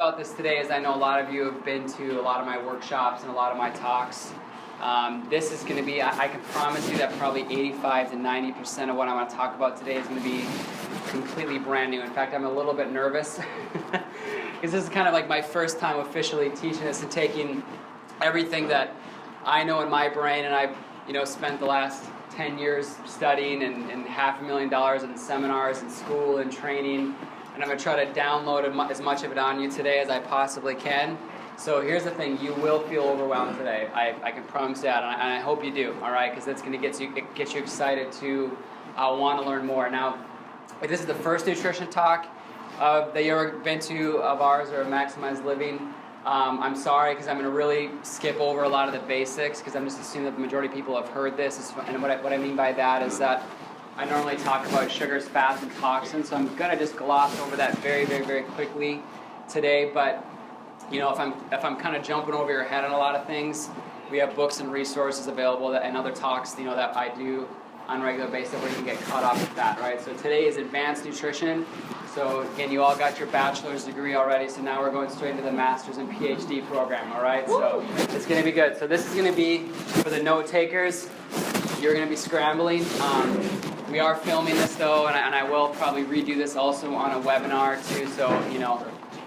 About this today is I know a lot of you have been to a lot of my workshops and a lot of my talks. This is going to be, I can promise you that probably 85 to 90% of what I'm going to talk about today is going to be completely brand new. In fact, I'm a little bit nervous because this is kind of like my first time officially teaching this and taking everything that I know in my brain, and I've spent the last 10 years studying and $500,000 in seminars and school and training. And I'm going to try to download as much of it on you today as I possibly can. So here's the thing, you will feel overwhelmed today. I can promise that, and I hope you do, all right? Because that's going to get you excited to want to learn more. Now, if this is the first nutrition talk that you've ever been to of ours or Maximize Living, I'm sorry, because I'm going to really skip over a lot of the basics, because I'm just assuming that the majority of people have heard this. And what I mean by that is that I normally talk about sugars, fats, and toxins, so I'm going to just gloss over that very, very, very quickly today. But if I'm kind of jumping over your head on a lot of things, we have books and resources available and other talks that I do on a regular basis where you can get caught up with that, right? So today is advanced nutrition. So again, you all got your bachelor's degree already, so now we're going straight into the master's and PhD program, all right? So it's going to be good. So this is going to be for the note takers. You're going to be scrambling. We are filming this though, and I will probably redo this also on a webinar too, so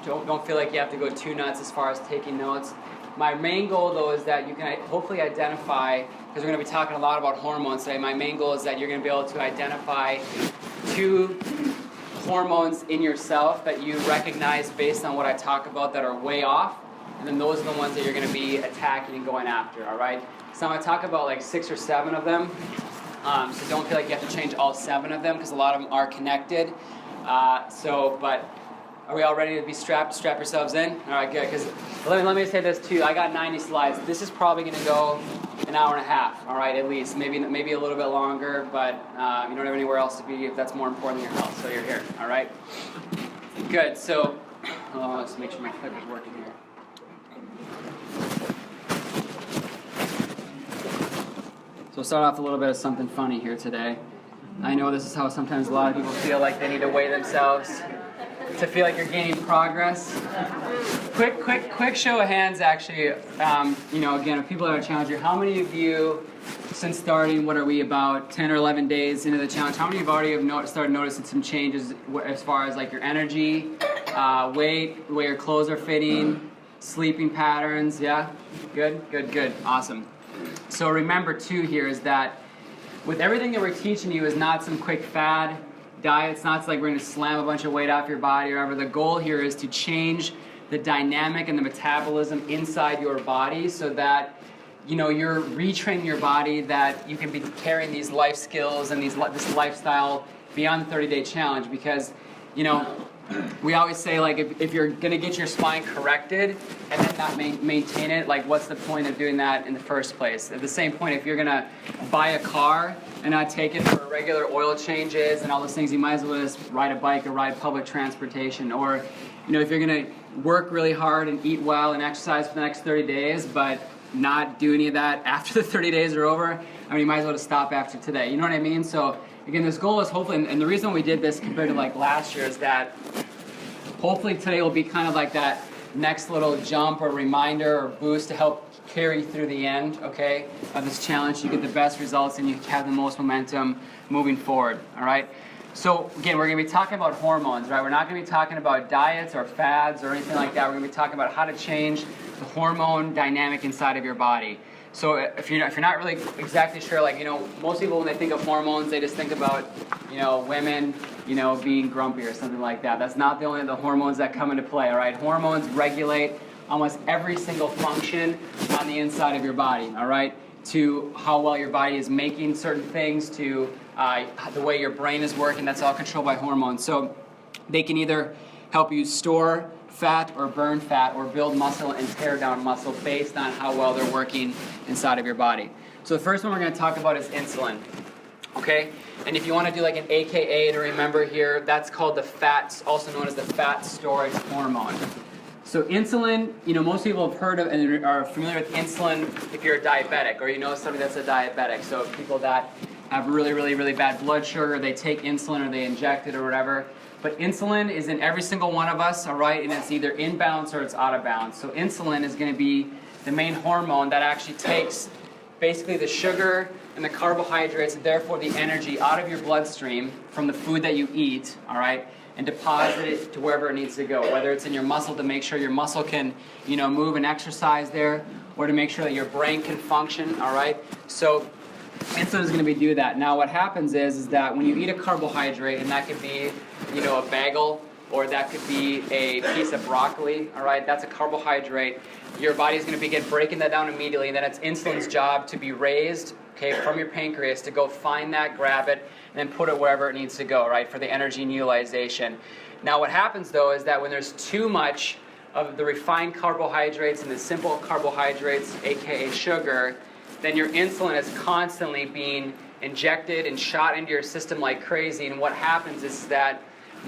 don't feel like you have to go too nuts as far as taking notes. My main goal though is that you can hopefully identify, because we're going to be talking a lot about hormones today, my main goal is that you're going to be able to identify 2 hormones in yourself that you recognize based on what I talk about that are way off, and then those are the ones that you're going to be attacking and going after, all right? So I'm going to talk about like 6 or 7 of them. So don't feel like you have to change all 7 of them because a lot of them are connected. But are we all ready to be strapped? Strap yourselves in? All right, good. Because let me say this too. I got 90 slides. This is probably going to go an hour and a half. All right, at least. Maybe a little bit longer, but you don't have anywhere else to be if that's more important than your health. So you're here. All right. Good. So let's make sure my clicker's working here. So we'll start off a little bit of something funny here today. I know this is how sometimes a lot of people feel like they need to weigh themselves to feel like you're gaining progress. Quick show of hands, actually. Again, if people that are challenging, how many of you, since starting, what are we, about 10 or 11 days into the challenge, how many of you already have started noticing some changes as far as like your energy, weight, the way your clothes are fitting, sleeping patterns? Yeah? Good. Awesome. So remember too here is that with everything that we're teaching you is not some quick fad diet. It's not like we're going to slam a bunch of weight off your body or whatever. The goal here is to change the dynamic and the metabolism inside your body so that you're retraining your body, that you can be carrying these life skills and this lifestyle beyond the 30-day challenge. Because we always say, like, if you're going to get your spine corrected and then not maintain it, like, what's the point of doing that in the first place? At the same point, if you're going to buy a car and not take it for regular oil changes and all those things, you might as well just ride a bike or ride public transportation. Or, if you're going to work really hard and eat well and exercise for the next 30 days, but not do any of that after the 30 days are over, you might as well just stop after today. You know what I mean? So, again, this goal is hopefully, and the reason we did this compared to like last year is that hopefully today will be kind of like that next little jump or reminder or boost to help carry you through the end, okay, of this challenge. You get the best results and you have the most momentum moving forward, all right? So, again, we're going to be talking about hormones, right? We're not going to be talking about diets or fads or anything like that. We're going to be talking about how to change the hormone dynamic inside of your body. So if you're not really exactly sure, like, most people when they think of hormones, they just think about, women, being grumpy or something like that. That's not the only the hormones that come into play, all right? Hormones regulate almost every single function on the inside of your body, all right? To how well your body is making certain things, to the way your brain is working, that's all controlled by hormones. So they can either help you store fat or burn fat or build muscle and tear down muscle based on how well they're working inside of your body. So the first one we're going to talk about is insulin. Okay? And if you want to do like an AKA to remember here, that's called the fat, also known as the fat storage hormone. So insulin, most people have heard of and are familiar with insulin if you're a diabetic or somebody that's a diabetic. So people that have really bad blood sugar, they take insulin or they inject it or whatever. But insulin is in every single one of us, all right, and it's either in balance or it's out of balance. So insulin is going to be the main hormone that actually takes basically the sugar and the carbohydrates, and therefore the energy, out of your bloodstream from the food that you eat, all right, and deposit it to wherever it needs to go, whether it's in your muscle to make sure your muscle can, move and exercise there, or to make sure that your brain can function, all right? So insulin is going to do that. Now what happens is that when you eat a carbohydrate, and that could be, a bagel, or that could be a piece of broccoli, all right, that's a carbohydrate. Your body's going to begin breaking that down immediately, and then it's insulin's job to be raised, okay, from your pancreas to go find that, grab it, and then put it wherever it needs to go, right, for the energy and utilization. Now what happens though is that when there's too much of the refined carbohydrates and the simple carbohydrates, aka sugar, then your insulin is constantly being injected and shot into your system like crazy, and what happens is that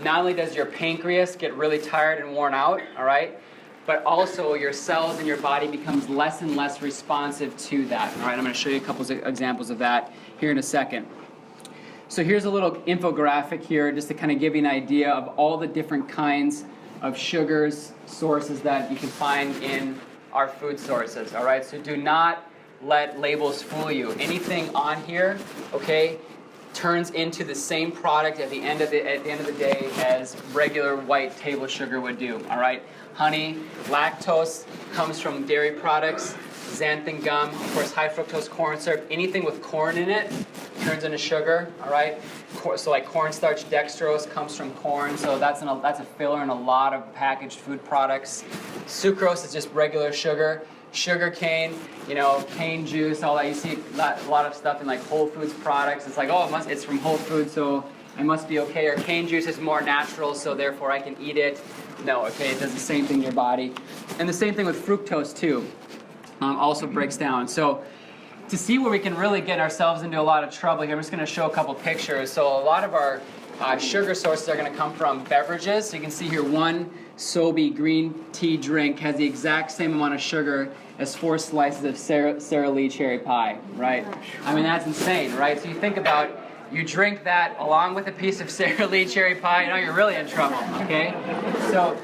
not only does your pancreas get really tired and worn out, all right, but also your cells in your body becomes less and less responsive to that. All right, I'm going to show you a couple of examples of that here in a second. So here's a little infographic here just to kind of give you an idea of all the different kinds of sugars sources that you can find in our food sources. All right, so do not let labels fool you. Anything on here, okay, turns into the same product at the end of the day as regular white table sugar would do. All right, honey, lactose comes from dairy products, xanthan gum, of course, high fructose corn syrup. Anything with corn in it turns into sugar. All right, so like cornstarch, dextrose comes from corn, so that's a filler in a lot of packaged food products. Sucrose is just regular sugar. Sugar cane, cane juice, all that. You see a lot of stuff in like Whole Foods products. It's like, oh, it's from Whole Foods, so I must be okay. Or cane juice is more natural, so therefore I can eat it. No, okay, it does the same thing in your body. And the same thing with fructose too. Also breaks down. So to see where we can really get ourselves into a lot of trouble here, I'm just going to show a couple pictures. So a lot of our sugar sources are going to come from beverages. So you can see here one Sobe green tea drink has the exact same amount of sugar as 4 slices of Sara Lee cherry pie, right? I mean, that's insane, right? So you think about, you drink that along with a piece of Sara Lee cherry pie, you're really in trouble, okay? So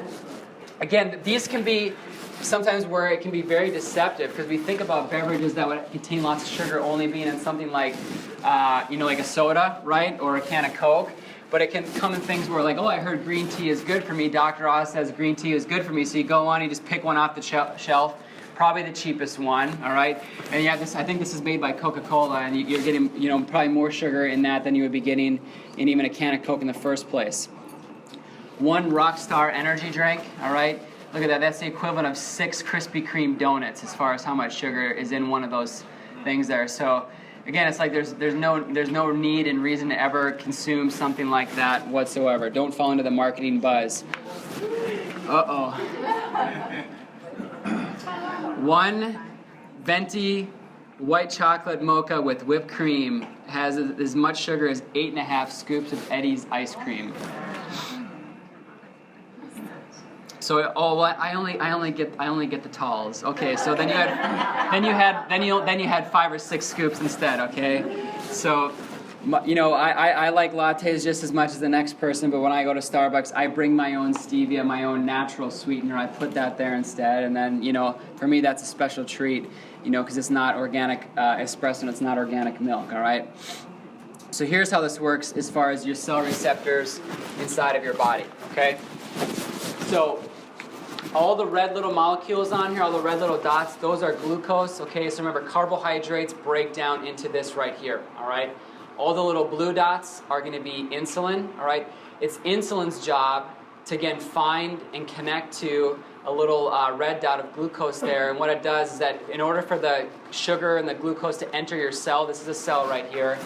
again, these can be sometimes where it can be very deceptive, because we think about beverages that would contain lots of sugar only being in something like, like a soda, right, or a can of Coke. But it can come in things where like, oh, I heard green tea is good for me. Dr. Oz says green tea is good for me. So you go on, you just pick one off the shelf, probably the cheapest one, all right? And you have this, I think this is made by Coca-Cola, and you're getting, probably more sugar in that than you would be getting in even a can of Coke in the first place. One Rockstar energy drink, all right? Look at that, that's the equivalent of 6 Krispy Kreme donuts as far as how much sugar is in one of those things there. So again, it's like there's no need and reason to ever consume something like that whatsoever. Don't fall into the marketing buzz. Uh-oh. One venti white chocolate mocha with whipped cream has as much sugar as 8.5 scoops of Eddie's ice cream. So, I only get the talls. Okay, so then you had 5 or 6 scoops instead. Okay, so I like lattes just as much as the next person, but when I go to Starbucks, I bring my own stevia, my own natural sweetener. I put that there instead, and then for me that's a special treat, because it's not organic espresso and it's not organic milk. All right. So here's how this works as far as your cell receptors inside of your body. Okay. So all the red little molecules on here, all the red little dots, those are glucose, okay? So remember, carbohydrates break down into this right here, all right? All the little blue dots are going to be insulin, all right? It's insulin's job to, again, find and connect to a little red dot of glucose there. And what it does is that in order for the sugar and the glucose to enter your cell, this is a cell right here,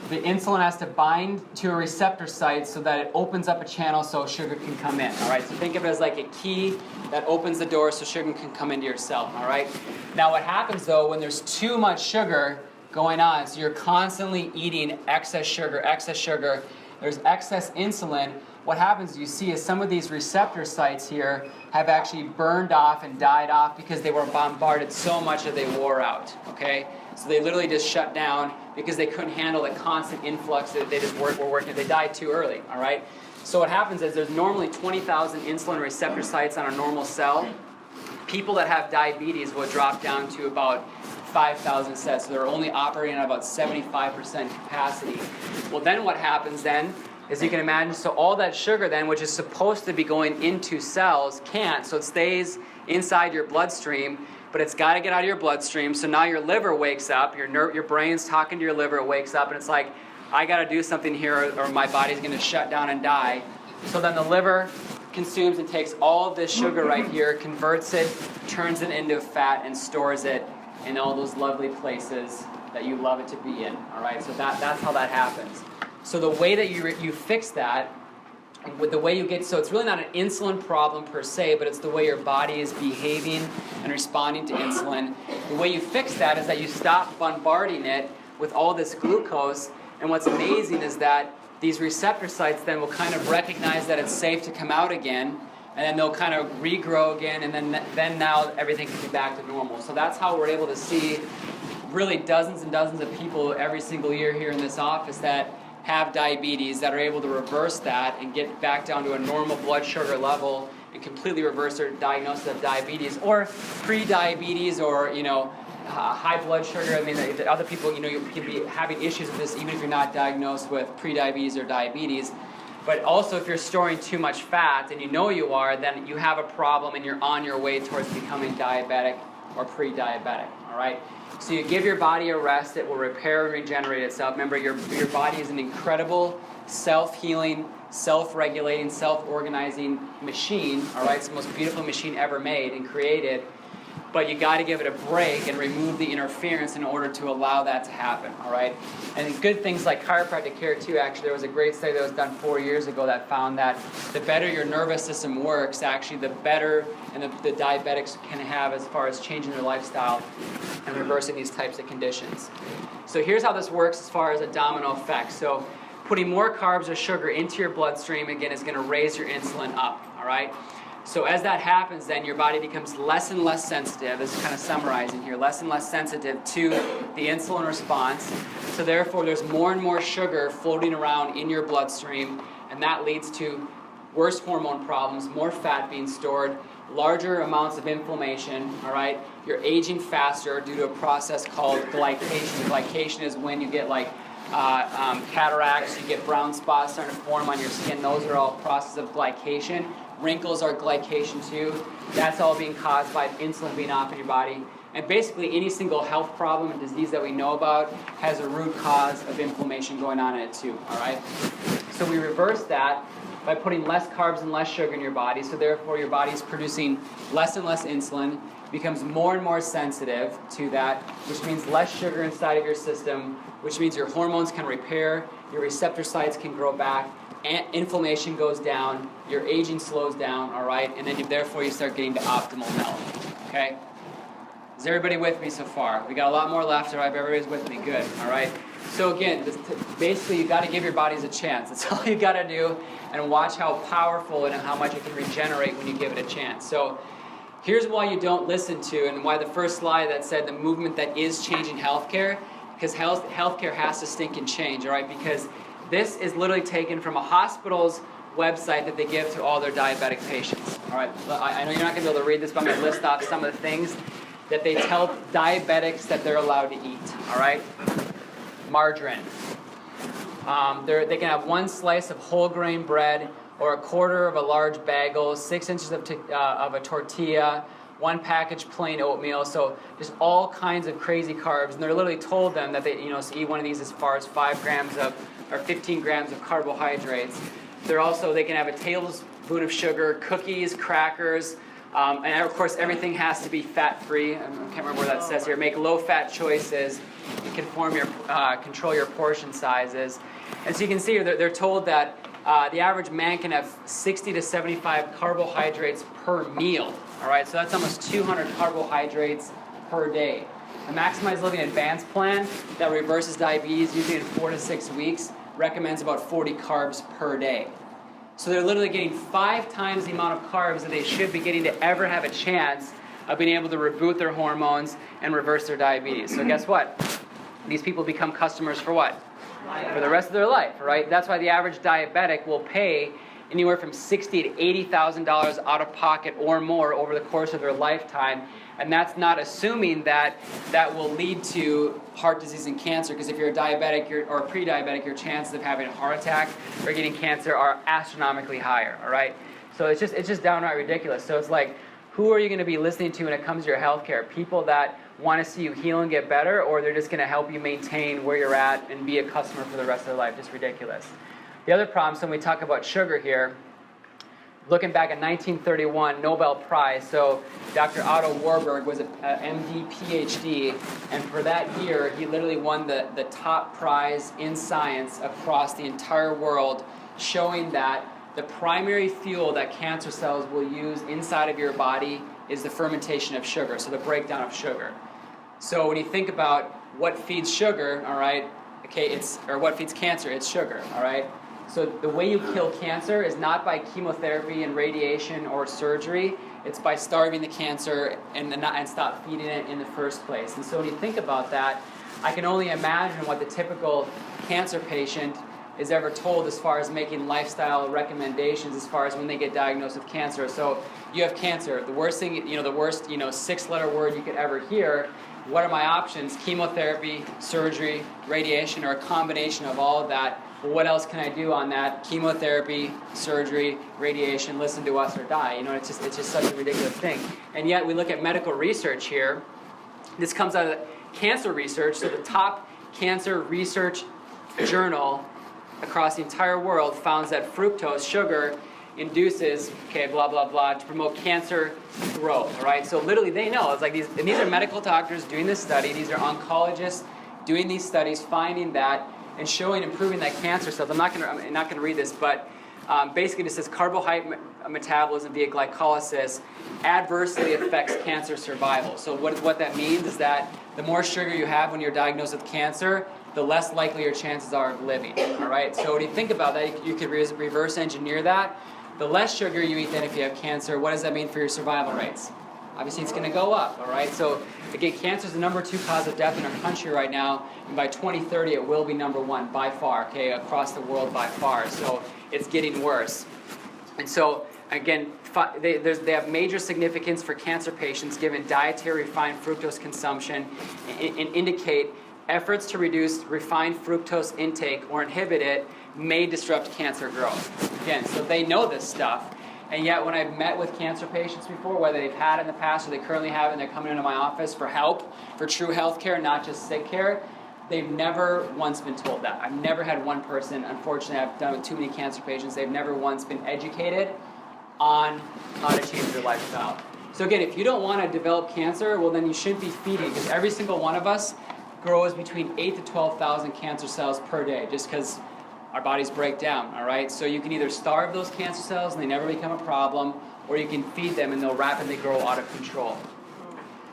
the insulin has to bind to a receptor site so that it opens up a channel so sugar can come in, all right? So think of it as like a key that opens the door so sugar can come into your cell, all right? Now what happens though when there's too much sugar going on, so you're constantly eating excess sugar, there's excess insulin, what happens you see is some of these receptor sites here have actually burned off and died off because they were bombarded so much that they wore out, okay? So they literally just shut down because they couldn't handle the constant influx that they just were working. They died too early, all right? So what happens is there's normally 20,000 insulin receptor sites on a normal cell. People that have diabetes will drop down to about 5,000 sets, so they're only operating at about 75% capacity. Well, then what happens then, as you can imagine, so all that sugar then, which is supposed to be going into cells, can't, so it stays inside your bloodstream, but it's got to get out of your bloodstream, so now your liver wakes up, your brain's talking to your liver, it wakes up, and it's like, I got to do something here or my body's going to shut down and die. So then the liver consumes and takes all of this sugar right here, converts it, turns it into fat, and stores it in all those lovely places that you love it to be in. All right, so that's how that happens. So the way that you fix that, with the way you get, so it's really not an insulin problem per se, but it's the way your body is behaving and responding to insulin. The way you fix that is that you stop bombarding it with all this glucose, and what's amazing is that these receptor sites then will kind of recognize that it's safe to come out again, and then they'll kind of regrow again, and then now everything can be back to normal. So that's how we're able to see really dozens and dozens of people every single year here in this office that have diabetes, that are able to reverse that and get back down to a normal blood sugar level and completely reverse their diagnosis of diabetes or pre-diabetes or, high blood sugar. I mean, the other people, you can be having issues with this even if you're not diagnosed with pre-diabetes or diabetes. But also, if you're storing too much fat, and you know you are, then you have a problem and you're on your way towards becoming diabetic or pre-diabetic, all right? So you give your body a rest, it will repair and regenerate itself. Remember, your body is an incredible self-healing, self-regulating, self-organizing machine, all right? It's the most beautiful machine ever made and created. But you got to give it a break and remove the interference in order to allow that to happen, all right? And good things like chiropractic care too, actually, there was a great study that was done 4 years ago that found that the better your nervous system works, actually the better and the diabetics can have as far as changing their lifestyle and reversing these types of conditions. So here's how this works as far as a domino effect. So putting more carbs or sugar into your bloodstream, again, is going to raise your insulin up, all right? So as that happens, then your body becomes less and less sensitive, this is kind of summarizing here, less and less sensitive to the insulin response. So therefore, there's more and more sugar floating around in your bloodstream, and that leads to worse hormone problems, more fat being stored, larger amounts of inflammation, all right? You're aging faster due to a process called glycation. Glycation is when you get like cataracts, you get brown spots starting to form on your skin. Those are all processes of glycation. Wrinkles are glycation too. That's all being caused by insulin being off in your body. And basically any single health problem and disease that we know about has a root cause of inflammation going on in it too, all right? So we reverse that by putting less carbs and less sugar in your body, so therefore your body is producing less and less insulin, becomes more and more sensitive to that, which means less sugar inside of your system, which means your hormones can repair, your receptor sites can grow back, inflammation goes down, your aging slows down, all right, and then therefore you start getting to optimal health, okay? Is everybody with me so far? We got a lot more left, all right, but everybody's with me, good, all right? So again, basically you got to give your bodies a chance. That's all you got to do, and watch how powerful and how much it can regenerate when you give it a chance. So here's why you don't listen to, and why the first slide that said the movement that is changing healthcare, because healthcare has to stink and change, all right, because this is literally taken from a hospital's website that they give to all their diabetic patients. All right, I know you're not going to be able to read this, but I'm going to list off some of the things that they tell diabetics that they're allowed to eat. All right, margarine. They can have 1 slice of whole grain bread or 1/4 of a large bagel, 6 inches of a tortilla, 1 package plain oatmeal, so just all kinds of crazy carbs. And they're literally told them that they, so eat one of these as far as 5 grams or 15 grams of carbohydrates. They can have a tablespoon of sugar, cookies, crackers, and of course everything has to be fat-free. I can't remember where that says here. Make low-fat choices and control your portion sizes. And so you can see here, they're told that the average man can have 60 to 75 carbohydrates per meal. All right, so that's almost 200 carbohydrates per day. A Maximize Living Advanced plan that reverses diabetes usually in 4 to 6 weeks recommends about 40 carbs per day. So they're literally getting 5 times the amount of carbs that they should be getting to ever have a chance of being able to reboot their hormones and reverse their diabetes. So guess what? These people become customers for what? For the rest of their life, right? That's why the average diabetic will pay anywhere from $60,000 to $80,000 out of pocket or more over the course of their lifetime. And that's not assuming that that will lead to heart disease and cancer, because if you're a diabetic or a pre-diabetic, your chances of having a heart attack or getting cancer are astronomically higher, all right? So it's just downright ridiculous. So it's like, who are you going to be listening to when it comes to your health care? People that want to see you heal and get better, or they're just going to help you maintain where you're at and be a customer for the rest of their life? Just ridiculous. The other problem, so when we talk about sugar here, looking back at 1931, Nobel Prize, so Dr. Otto Warburg was an MD, PhD, and for that year, he literally won the top prize in science across the entire world, showing that the primary fuel that cancer cells will use inside of your body is the fermentation of sugar, so the breakdown of sugar. So when you think about what feeds sugar, all right, okay, or what feeds cancer, it's sugar, all right? So the way you kill cancer is not by chemotherapy and radiation or surgery. It's by starving the cancer and stop feeding it in the first place. And so when you think about that, I can only imagine what the typical cancer patient is ever told as far as making lifestyle recommendations as far as when they get diagnosed with cancer. So you have cancer. The worst thing, the worst, 6-letter word you could ever hear. What are my options? Chemotherapy, surgery, radiation, or a combination of all of that. Well, what else can I do on that? Chemotherapy, surgery, radiation, listen to us or die. It's just such a ridiculous thing. And yet we look at medical research here. This comes out of cancer research. So the top cancer research journal across the entire world found that fructose, sugar, induces, blah, blah, blah, to promote cancer growth, all right? So literally they know. It's like these are medical doctors doing this study. These are oncologists doing these studies, finding that and showing improving that cancer cells. I'm not going to read this, but basically it says carbohydrate metabolism via glycolysis adversely affects cancer survival. So what that means is that the more sugar you have when you're diagnosed with cancer, the less likely your chances are of living, all right? So when you think about that, you could reverse engineer that. The less sugar you eat then if you have cancer, what does that mean for your survival rates? Obviously it's going to go up, all right? So again, cancer is the #2 cause of death in our country right now, and by 2030 it will be #1 by far, across the world by far. So it's getting worse. And so again, they have major significance for cancer patients given dietary refined fructose consumption and indicate efforts to reduce refined fructose intake or inhibit it may disrupt cancer growth. Again, so they know this stuff. And yet when I've met with cancer patients before, whether they've had it in the past or they currently have it and they're coming into my office for help, for true health care, not just sick care, they've never once been told that. I've never had one person, unfortunately I've done with too many cancer patients, they've never once been educated on how to change their lifestyle. So again, if you don't want to develop cancer, well then you shouldn't be feeding, because every single one of us grows between 8,000 to 12,000 cancer cells per day, just because our bodies break down, all right? So you can either starve those cancer cells and they never become a problem, or you can feed them and they'll rapidly grow out of control.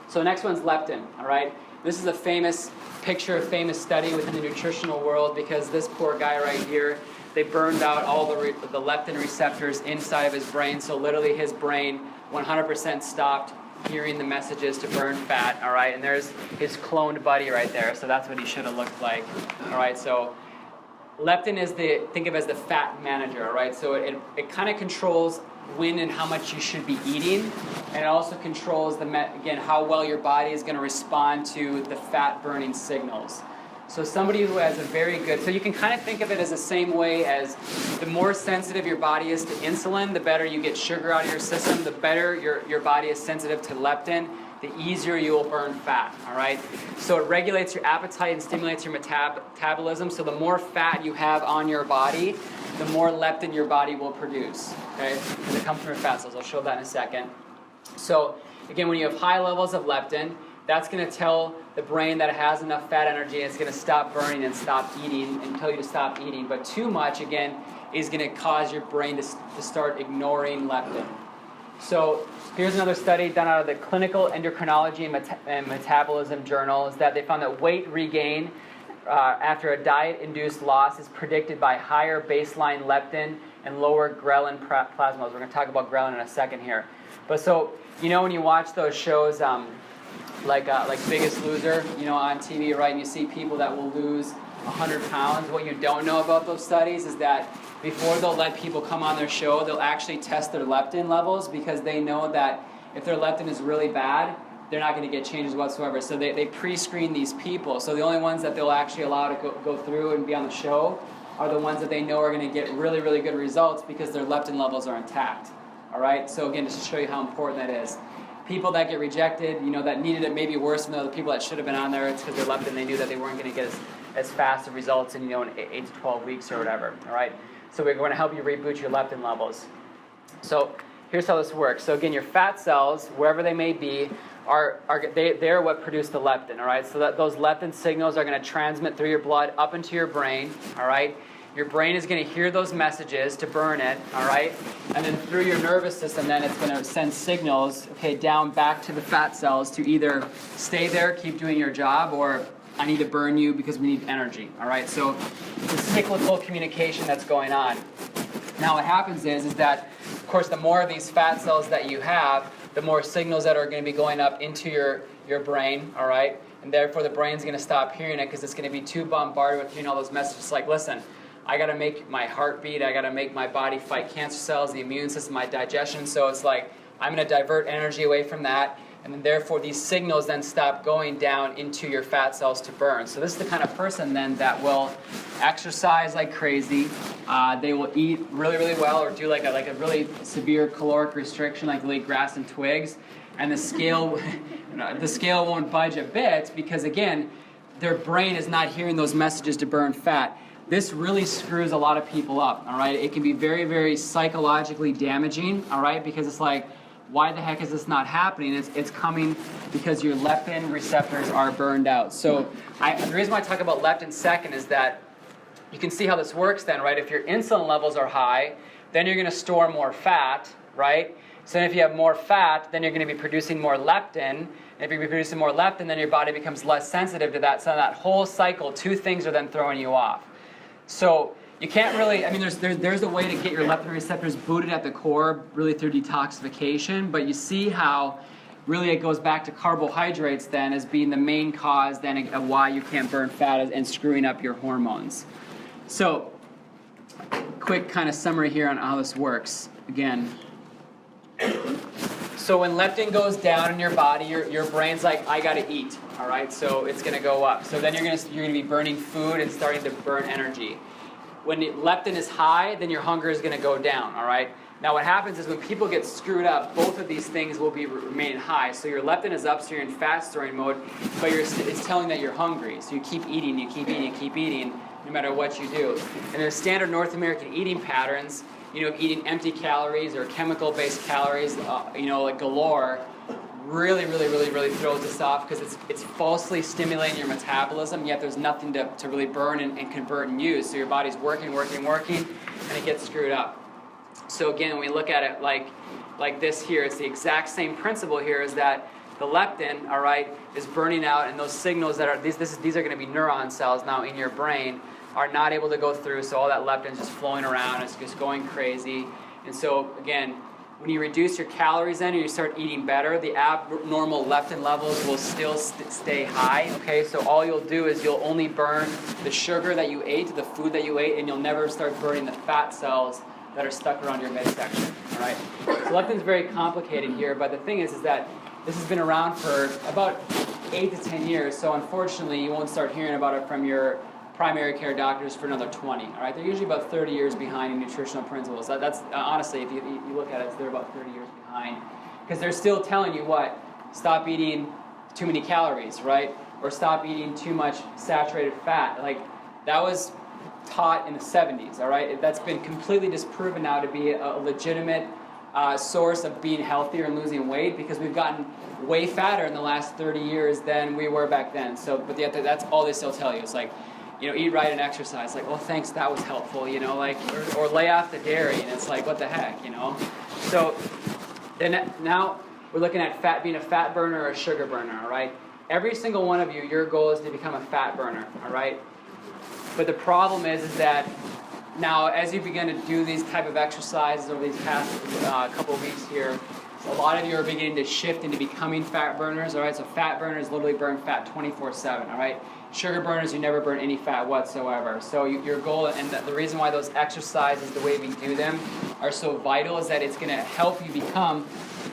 So next one's leptin, all right? This is a famous picture, a famous study within the nutritional world, because this poor guy right here, they burned out all the leptin receptors inside of his brain, so literally his brain 100% stopped hearing the messages to burn fat, all right? And there's his cloned buddy right there, so that's what he should have looked like, all right? So leptin is think of it as the fat manager, all right? So it kind of controls when and how much you should be eating, and it also controls, again, how well your body is going to respond to the fat-burning signals. So somebody who has a very good, so you can kind of think of it as the same way as the more sensitive your body is to insulin, the better you get sugar out of your system, the better your body is sensitive to leptin, the easier you will burn fat, all right? So it regulates your appetite and stimulates your metabolism, so the more fat you have on your body, the more leptin your body will produce, okay? And it comes from your fat cells. I'll show that in a second. So again, when you have high levels of leptin, that's going to tell the brain that it has enough fat energy and it's going to stop burning and stop eating and tell you to stop eating. But too much, again, is going to cause your brain to start ignoring leptin. So here's another study done out of the Clinical Endocrinology and Metabolism Journal, is that they found that weight regain after a diet-induced loss is predicted by higher baseline leptin and lower ghrelin plasma. We're going to talk about ghrelin in a second here. But so, when you watch those shows, like Biggest Loser, on TV, right? And you see people that will lose 100 pounds. What you don't know about those studies is that before they'll let people come on their show, they'll actually test their leptin levels, because they know that if their leptin is really bad, they're not going to get changes whatsoever. So they pre-screen these people. So the only ones that they'll actually allow to go through and be on the show are the ones that they know are going to get really, really good results because their leptin levels are intact. All right? So again, just to show you how important that is. People that get rejected, that needed it maybe worse than the other people that should have been on there, it's because their leptin, they knew that they weren't going to get as fast of results in, in 8 to 12 weeks or whatever. All right? So we're going to help you reboot your leptin levels. So here's how this works. So again, your fat cells, wherever they may be, they're what produce the leptin, all right? So that those leptin signals are going to transmit through your blood up into your brain, all right? Your brain is going to hear those messages to burn it, all right? And then through your nervous system, then it's going to send signals, okay, down back to the fat cells to either stay there, keep doing your job, or I need to burn you because we need energy, all right? So it's a cyclical communication that's going on. Now what happens is that, of course, the more of these fat cells that you have, the more signals that are going to be going up into your brain, all right? And therefore the brain's going to stop hearing it because it's going to be too bombarded with hearing all those messages like, listen, I got to make my heart beat, I got to make my body fight cancer cells, the immune system, my digestion. So it's like, I'm going to divert energy away from that, and then therefore these signals then stop going down into your fat cells to burn. So this is the kind of person then that will exercise like crazy. They will eat really, really well, or do like a really severe caloric restriction, like they'll eat grass and twigs, and the scale won't budge a bit because again, their brain is not hearing those messages to burn fat. This really screws a lot of people up, all right? It can be very, very psychologically damaging, all right? Because it's like, why the heck is this not happening? It's coming because your leptin receptors are burned out. So the reason why I talk about leptin second is that you can see how this works then, right? If your insulin levels are high, then you're going to store more fat, right? So then if you have more fat, then you're going to be producing more leptin. And if you're producing more leptin, then your body becomes less sensitive to that. So that whole cycle, two things are then throwing you off. So you can't really, there's a way to get your leptin receptors booted at the core, really through detoxification, but you see how really it goes back to carbohydrates then as being the main cause then of why you can't burn fat and screwing up your hormones. So, quick kind of summary here on how this works. Again, so when leptin goes down in your body, your brain's like, I gotta eat, all right? So it's gonna go up. So then you're gonna be burning food and starting to burn energy. When leptin is high, then your hunger is gonna go down, all right? Now what happens is when people get screwed up, both of these things will be remaining high. So your leptin is up, so you're in fat storing mode, but it's telling that you're hungry. So you keep eating, you keep eating, you keep eating, no matter what you do. And the standard North American eating patterns, eating empty calories or chemical-based calories, like galore, really throws us off because it's falsely stimulating your metabolism, yet there's nothing to really burn and convert and use. So your body's working, and it gets screwed up. So again, when we look at it like this here, it's the exact same principle here, is that the leptin, all right, is burning out, and those signals that are, these are going to be neuron cells now in your brain, are not able to go through, so all that leptin is just flowing around, it's just going crazy. And so again, when you reduce your calories then and you start eating better, the abnormal leptin levels will still stay high, okay? So all you'll do is you'll only burn the sugar that you ate, the food that you ate, and you'll never start burning the fat cells that are stuck around your midsection, all right? So leptin's very complicated here, but the thing is that this has been around for about 8 to 10 years, so unfortunately you won't start hearing about it from your primary care doctors for another 20, all right? They're usually about 30 years behind in nutritional principles. That's honestly, if you look at it, they're about 30 years behind. Because they're still telling you what? Stop eating too many calories, right? Or stop eating too much saturated fat. Like, that was taught in the 70s, all right? That's been completely disproven now to be a legitimate source of being healthier and losing weight, because we've gotten way fatter in the last 30 years than we were back then. So, but yet that's all they still tell you. It's like, eat right and exercise. Like, well, thanks, that was helpful, or lay off the dairy, and it's like, what the heck, So then now we're looking at being a fat burner or a sugar burner, all right? Every single one of you, your goal is to become a fat burner, all right? But the problem is that now as you begin to do these type of exercises over these past couple of weeks here, a lot of you are beginning to shift into becoming fat burners, all right? So fat burners literally burn fat 24/7, all right? Sugar burners, you never burn any fat whatsoever. So your goal, and the reason why those exercises, the way we do them, are so vital is that it's going to help you become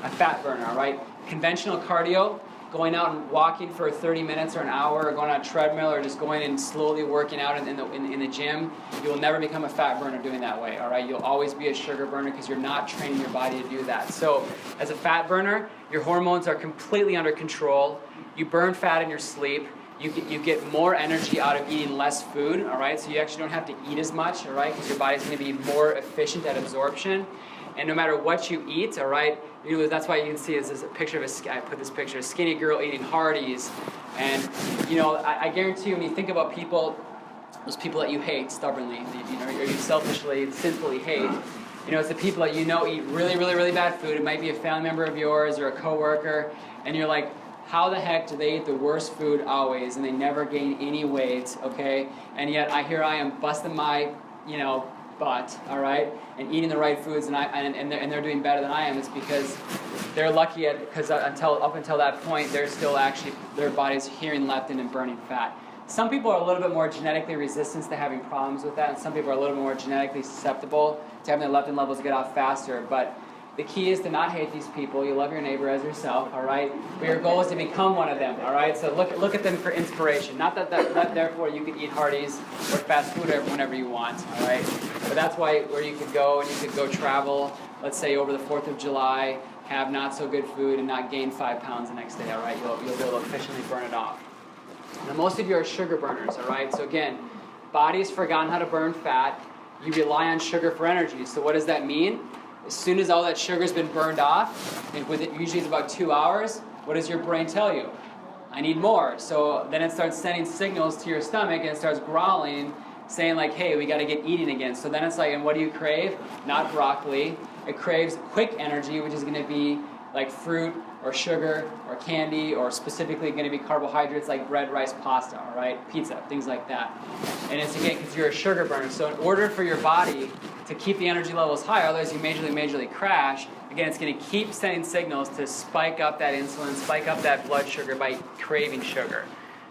a fat burner, all right? Conventional cardio, going out and walking for 30 minutes or an hour, or going on a treadmill, or just going and slowly working out in the gym, you will never become a fat burner doing that way, all right? You'll always be a sugar burner because you're not training your body to do that. So as a fat burner, your hormones are completely under control. You burn fat in your sleep. You get more energy out of eating less food, all right? So you actually don't have to eat as much, all right? Because your body's going to be more efficient at absorption. And no matter what you eat, all right, that's why you can see this is a picture of I put this picture, a skinny girl eating Hardee's. And, I guarantee you when you think about people, those people that you hate stubbornly, or you selfishly, sinfully hate, it's the people that eat really, really, really bad food. It might be a family member of yours or a coworker, and you're like, how the heck do they eat the worst food always, and they never gain any weight, okay? And yet here I am busting my, butt, all right, and eating the right foods, and they're doing better than I am. It's because they're lucky because up until that point, they're still their body's hearing leptin and burning fat. Some people are a little bit more genetically resistant to having problems with that, and some people are a little bit more genetically susceptible to having their leptin levels get off faster. But the key is to not hate these people. You love your neighbor as yourself, all right? But your goal is to become one of them, all right? So look at them for inspiration. Not that therefore you can eat Hardee's or fast food whenever you want, all right? But that's where you could go, and you could go travel, let's say over the 4th of July, have not so good food and not gain 5 pounds the next day, all right? You'll be able to efficiently burn it off. Now most of you are sugar burners, all right? So again, body's forgotten how to burn fat. You rely on sugar for energy. So what does that mean? As soon as all that sugar's been burned off, and usually it's about 2 hours, what does your brain tell you? I need more. So then it starts sending signals to your stomach, and it starts growling, saying like, hey, we got to get eating again. So then it's like, and what do you crave? Not broccoli. It craves quick energy, which is going to be like fruit or sugar or candy, or specifically going to be carbohydrates like bread, rice, pasta, all right, pizza, things like that. And it's again because you're a sugar burner. So in order for your body to keep the energy levels high, otherwise you majorly crash, again, it's going to keep sending signals to spike up that insulin, spike up that blood sugar by craving sugar.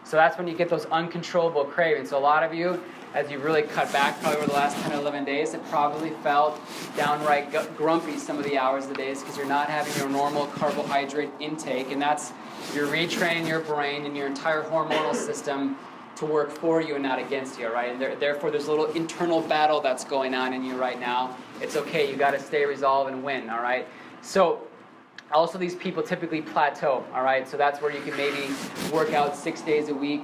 So that's when you get those uncontrollable cravings. So a lot of you, as you really cut back probably over the last 10 or 11 days, have probably felt downright grumpy some of the hours of the days because you're not having your normal carbohydrate intake, and you're retraining your brain and your entire hormonal system to work for you and not against you, all right? And therefore, there's a little internal battle that's going on in you right now. It's okay. You got to stay resolved and win, all right? So also these people typically plateau, all right? So that's where you can maybe work out 6 days a week,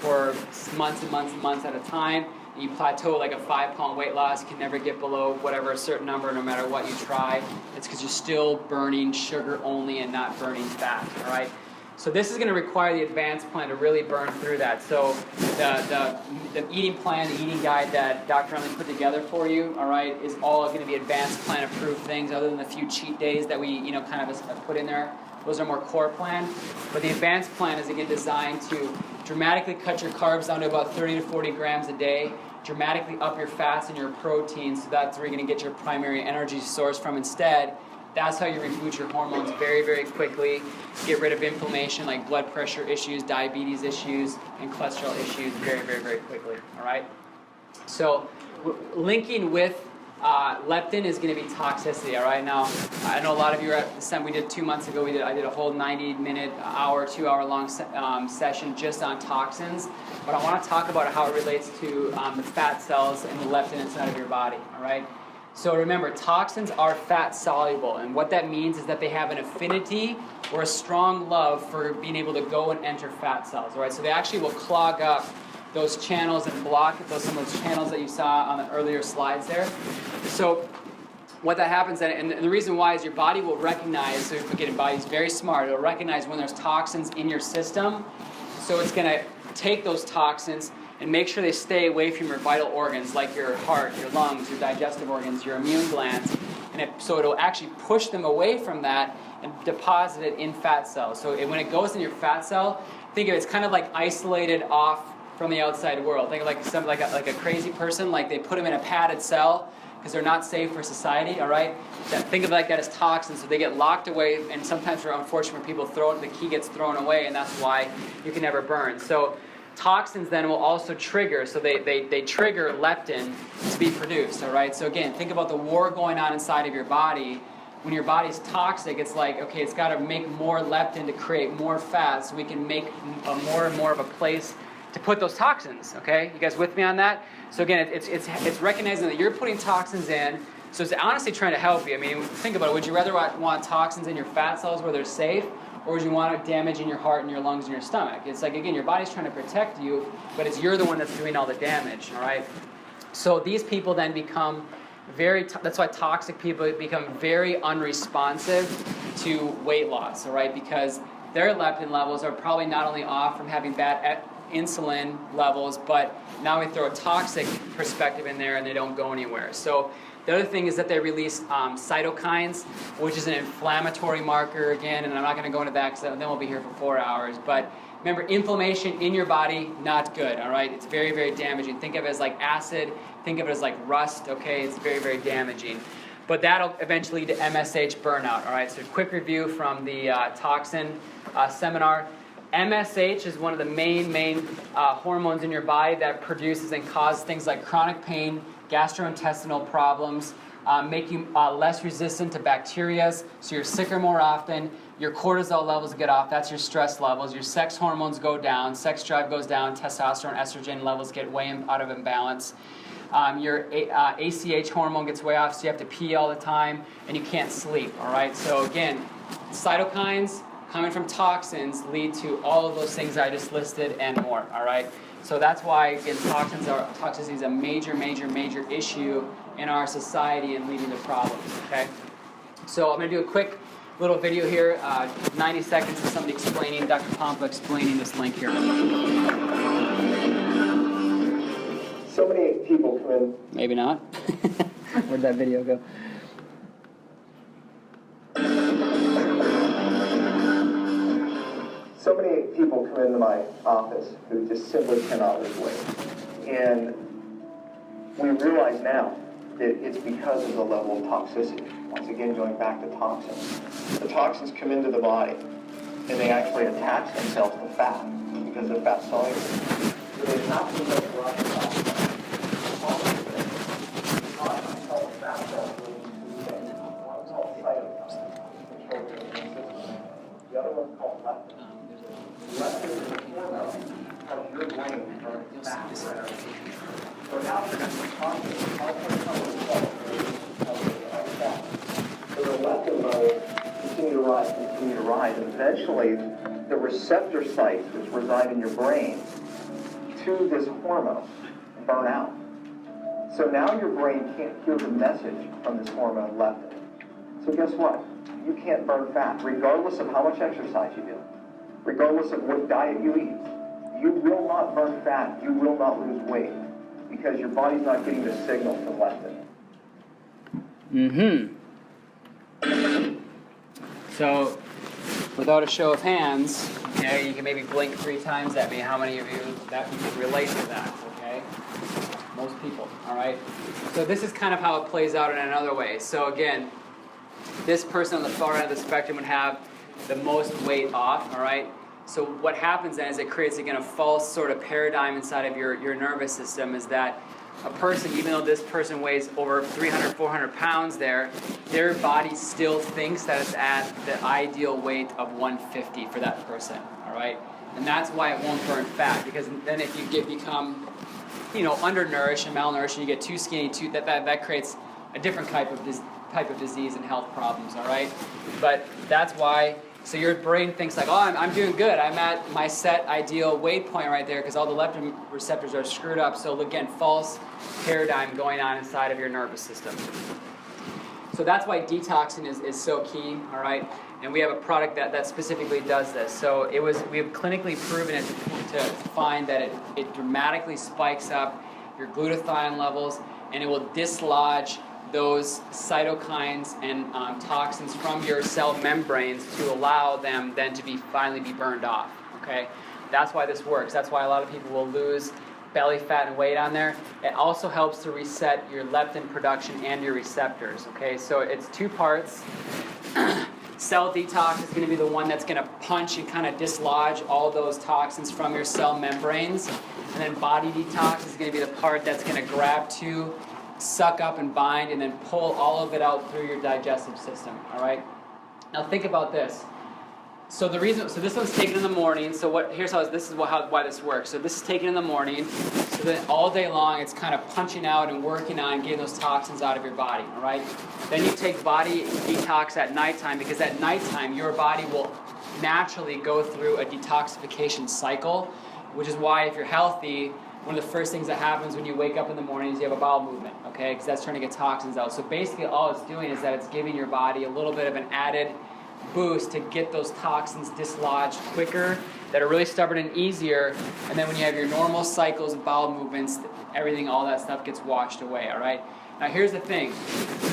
for months and months and months at a time. And you plateau like a 5-pound weight loss, can never get below whatever a certain number no matter what you try. It's because you're still burning sugar only and not burning fat, all right? So this is going to require the advanced plan to really burn through that. So the eating plan, the eating guide that Dr. Emily put together for you, all right, is all going to be advanced plan approved things other than the few cheat days that we, kind of put in there. Those are more core plan. But the advanced plan is again designed to dramatically cut your carbs down to about 30 to 40 grams a day, dramatically up your fats and your proteins, so that's where you're going to get your primary energy source from instead. That's how you reboot your hormones very, very quickly. Get rid of inflammation like blood pressure issues, diabetes issues, and cholesterol issues very, very, very quickly. All right? So linking with leptin is going to be toxicity. All right? Now, I know a lot of you are at the same. We did 2 months ago. I did a whole 90-minute, 2-hour long session just on toxins. But I want to talk about how it relates to the fat cells and the leptin inside of your body. All right? So remember, toxins are fat soluble, and what that means is that they have an affinity or a strong love for being able to go and enter fat cells. All right? So they actually will clog up those channels and block some of those channels that you saw on the earlier slides there. So what that happens, and the reason why is your body will recognize, so again, your body's very smart, it'll recognize when there's toxins in your system, so it's going to take those toxins and make sure they stay away from your vital organs like your heart, your lungs, your digestive organs, your immune glands, and so it'll actually push them away from that and deposit it in fat cells. So when it goes in your fat cell, think of it, it's kind of like isolated off from the outside world. Think of like a crazy person, like they put them in a padded cell, because they're not safe for society, all right? Think of it like that as toxins, so they get locked away, and sometimes for unfortunate people, the key gets thrown away, and that's why you can never burn. So toxins then will also trigger, so they trigger leptin to be produced, all right? So again, think about the war going on inside of your body. When your body's toxic, it's like, okay, it's got to make more leptin to create more fat so we can make more and more of a place to put those toxins, okay? You guys with me on that? So again, it's recognizing that you're putting toxins in, so it's honestly trying to help you. I mean, think about it. Would you rather want toxins in your fat cells where they're safe, or would you want damage in your heart and your lungs and your stomach? It's like, again, your body's trying to protect you, but you're the one that's doing all the damage, all right? So these people then become that's why toxic people become very unresponsive to weight loss, all right? Because their leptin levels are probably not only off from having bad insulin levels, but now we throw a toxic perspective in there and they don't go anywhere. So the other thing is that they release cytokines, which is an inflammatory marker again, and I'm not going to go into that because then we'll be here for 4 hours. But remember, inflammation in your body, not good, all right? It's very, very damaging. Think of it as like acid. Think of it as like rust, okay? It's very, very damaging. But that'll eventually lead to MSH burnout, all right? So quick review from the toxin seminar. MSH is one of the main hormones in your body that produces and causes things like chronic pain, gastrointestinal problems, make you less resistant to bacteria, so you're sicker more often. Your cortisol levels get off, that's your stress levels. Your sex hormones go down, sex drive goes down, testosterone, estrogen levels get way out of imbalance. Your ACH hormone gets way off, so you have to pee all the time, and you can't sleep, all right? So again, cytokines coming from toxins lead to all of those things I just listed and more, all right? So that's why, again, toxicity is a major issue in our society and leading to problems, okay? So I'm going to do a quick little video here, 90 seconds of somebody explaining, Dr. Pompa explaining this link here. So many people come in. Maybe not. Where'd that video go? So many people come into my office who just simply cannot lose weight. And we realize now that it's because of the level of toxicity. Once again, going back to toxins. The toxins come into the body, and they actually attach themselves to fat because they're fat soluble. So they have to make a lot of toxins. The other one's called leptin. Leptin is a hormone from your brain to burn fat. So now they're going to talk so the leptin levels continue to rise, and eventually the receptor sites which reside in your brain to this hormone burn out. So now your brain can't hear the message from this hormone leptin. So guess what? You can't burn fat, regardless of how much exercise you do, regardless of what diet you eat. You will not burn fat. You will not lose weight because your body's not getting the signal from leptin. So, without a show of hands, okay, you can maybe blink 3 times at me. How many of you that you can relate to that? Okay, most people. All right. So this is kind of how it plays out in another way. So again, this person on the far end of the spectrum would have the most weight off, all right? So what happens then is it creates, again, a false sort of paradigm inside of your nervous system is that a person, even though this person weighs over 300, 400 pounds their body still thinks that it's at the ideal weight of 150 for that person, all right? And that's why it won't burn fat, because then if you become, undernourished and malnourished and you get too skinny, that creates a different type of disease and health problems, all right? But that's why, so your brain thinks like, oh, I'm doing good. I'm at my set ideal weight point right there because all the leptin receptors are screwed up. So again, false paradigm going on inside of your nervous system. So that's why detoxing is so key, all right? And we have a product that specifically does this. So we have clinically proven it to find that it dramatically spikes up your glutathione levels, and it will dislodge those cytokines and toxins from your cell membranes to allow them then to finally be burned off, okay? That's why this works. That's why a lot of people will lose belly fat and weight on there. It also helps to reset your leptin production and your receptors, okay? So it's two parts. Cell detox is going to be the one that's going to punch and kind of dislodge all those toxins from your cell membranes. And then body detox is going to be the part that's going to grab to, suck up and bind, and then pull all of it out through your digestive system, all right? Now think about this. So this one's taken in the morning. So why this works. So this is taken in the morning. So then all day long it's kind of punching out and working on getting those toxins out of your body, all right? Then you take body detox at nighttime, because at nighttime your body will naturally go through a detoxification cycle, which is why if you're healthy, one of the first things that happens when you wake up in the morning is you have a bowel movement, okay? Because that's trying to get toxins out. So basically all it's doing is that it's giving your body a little bit of an added boost to get those toxins dislodged quicker, that are really stubborn and easier, and then when you have your normal cycles of bowel movements, everything, all that stuff gets washed away, all right? Now here's the thing.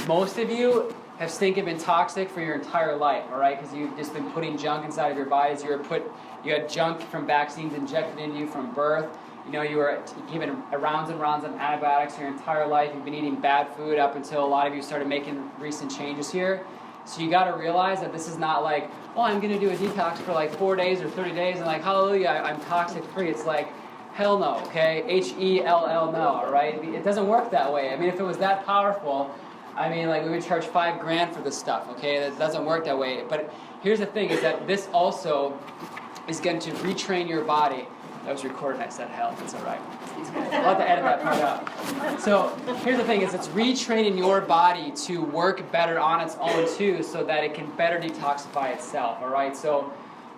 Most of you have stinking been toxic for your entire life, all right? Because you've just been putting junk inside of your bodies. You had junk from vaccines injected into you from birth. You know, you were given rounds and rounds of antibiotics your entire life. You've been eating bad food up until a lot of you started making recent changes here. So you got to realize that this is not like, oh, I'm going to do a detox for like 4 days or 30 days and like, hallelujah, I'm toxic free. It's like, hell no, okay? H-E-L-L no, all right? It doesn't work that way. I mean, if it was that powerful, I mean, like we would charge $5,000 for this stuff, okay? That doesn't work that way. But here's the thing, is that this also is going to retrain your body. That was recorded, I said hell, that's all right. I'll have to edit that part out. So here's the thing, is it's retraining your body to work better on its own too, so that it can better detoxify itself, all right? So,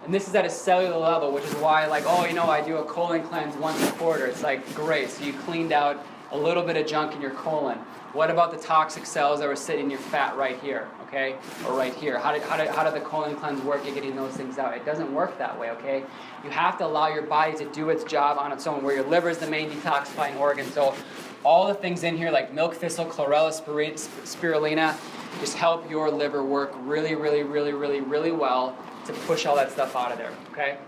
and this is at a cellular level, which is why, like, oh, you know, I do a colon cleanse once a quarter. It's like, great, so you cleaned out a little bit of junk in your colon. What about the toxic cells that were sitting in your fat right here, okay? Or right here? How did the colon cleanse work at getting those things out? It doesn't work that way, okay? You have to allow your body to do its job on its own, where your liver is the main detoxifying organ. So all the things in here, like milk thistle, chlorella, spirulina, just help your liver work really, really, really, really, really well to push all that stuff out of there, okay?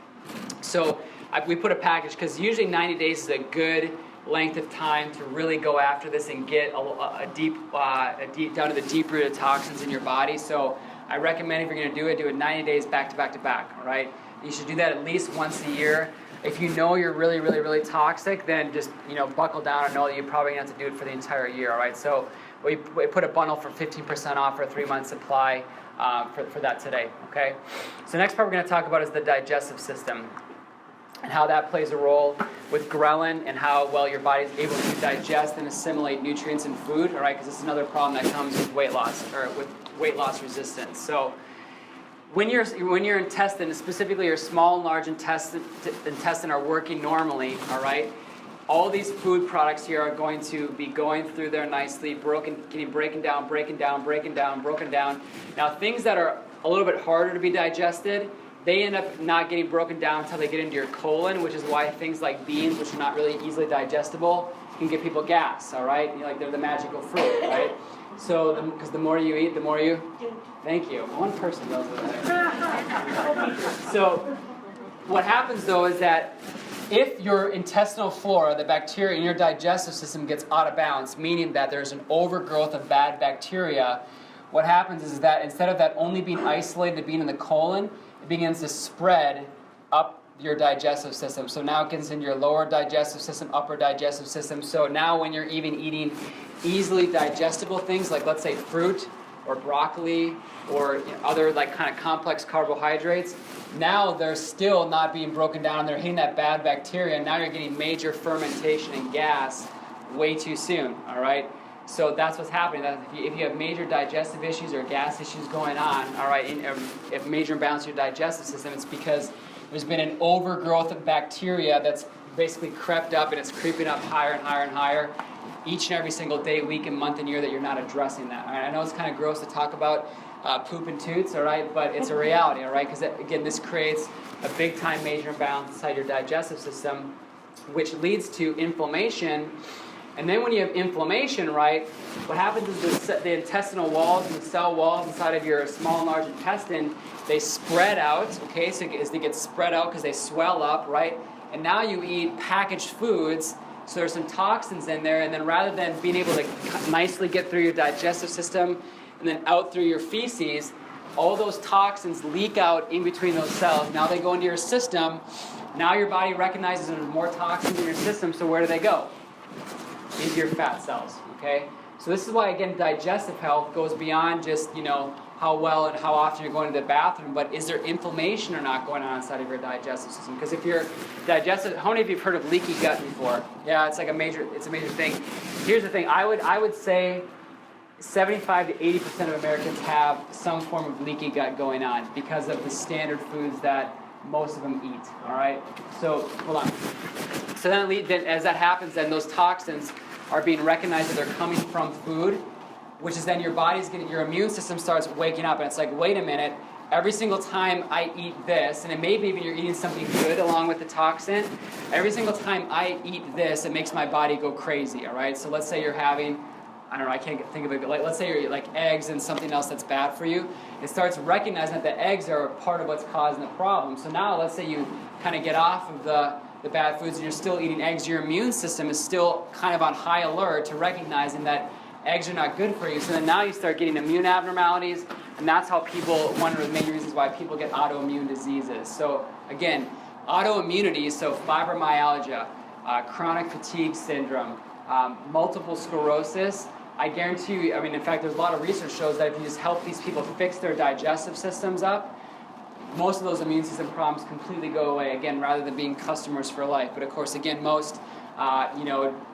So we put a package, because usually 90 days is a good length of time to really go after this and get a deep down to the deep rooted toxins in your body. So I recommend, if you're going to do it 90 days back to back to back, all right? You should do that at least once a year. If you know you're really, really, really toxic, then just, you know, buckle down and know that you're probably going to have to do it for the entire year, all right? So we put a bundle for 15% off for a 3-month supply for that today, okay? So the next part we're going to talk about is the digestive system, and how that plays a role with ghrelin, and how well your body is able to digest and assimilate nutrients in food, all right? Because this is another problem that comes with weight loss, or with weight loss resistance. So when your intestine, specifically your small and large intestine are working normally, all right, all these food products here are going to be going through there nicely, broken down. Now, things that are a little bit harder to be digested, they end up not getting broken down until they get into your colon, which is why things like beans, which are not really easily digestible, can give people gas, all right? Like they're the magical fruit, right? So, because the more you eat, the more you... Thank you. One person does it. So, what happens though is that if your intestinal flora, the bacteria in your digestive system, gets out of balance, meaning that there's an overgrowth of bad bacteria, what happens is that instead of that only being isolated to being in the colon, it begins to spread up your digestive system. So now it gets into your lower digestive system, upper digestive system. So now when you're even eating easily digestible things, like let's say fruit or broccoli or other like kind of complex carbohydrates, now they're still not being broken down and they're hitting that bad bacteria, and now you're getting major fermentation and gas way too soon, all right? So that's what's happening. If you have major digestive issues or gas issues going on, all right, if major imbalance in your digestive system, it's because there's been an overgrowth of bacteria that's basically crept up, and it's creeping up higher and higher and higher each and every single day, week, and month, and year that you're not addressing that. All right? I know it's kind of gross to talk about poop and toots, all right, but it's a reality, all right, because again, this creates a big-time major imbalance inside your digestive system, which leads to inflammation. And then when you have inflammation, right, what happens is the intestinal walls and the cell walls inside of your small and large intestine, they spread out, okay, so as they get spread out because they swell up, right, and now you eat packaged foods, So there's some toxins in there, and then rather than being able to nicely get through your digestive system and then out through your feces, all those toxins leak out in between those cells. Now they go into your system. Now your body recognizes there's more toxins in your system, so where do they go? Into your fat cells, okay? So this is why, again, digestive health goes beyond just, you know, how well and how often you're going to the bathroom, but is there inflammation or not going on inside of your digestive system? Because if your digestive, how many of you have heard of leaky gut before? Yeah, it's like a major thing. Here's the thing, I would say 75 to 80% of Americans have some form of leaky gut going on because of the standard foods that most of them eat, all right? So, hold on. So then as that happens, then those toxins are being recognized that they're coming from food, which is then your immune system starts waking up, and it's like, wait a minute, every single time I eat this, and it may be even you're eating something good along with the toxin, every single time I eat this, it makes my body go crazy, all right? So let's say you're having, I don't know, I can't think of it, but let's say you're like eggs and something else that's bad for you. It starts recognizing that the eggs are part of what's causing the problem. So now let's say you kind of get off of the bad foods and you're still eating eggs, your immune system is still kind of on high alert to recognizing that eggs are not good for you. So then now you start getting immune abnormalities, and that's how people, one of the main reasons why people get autoimmune diseases. So again, autoimmunity, so fibromyalgia, chronic fatigue syndrome, multiple sclerosis, I guarantee you, I mean, in fact, there's a lot of research shows that if you just help these people fix their digestive systems up, most of those immune system problems completely go away, again, rather than being customers for life. But of course, again, most,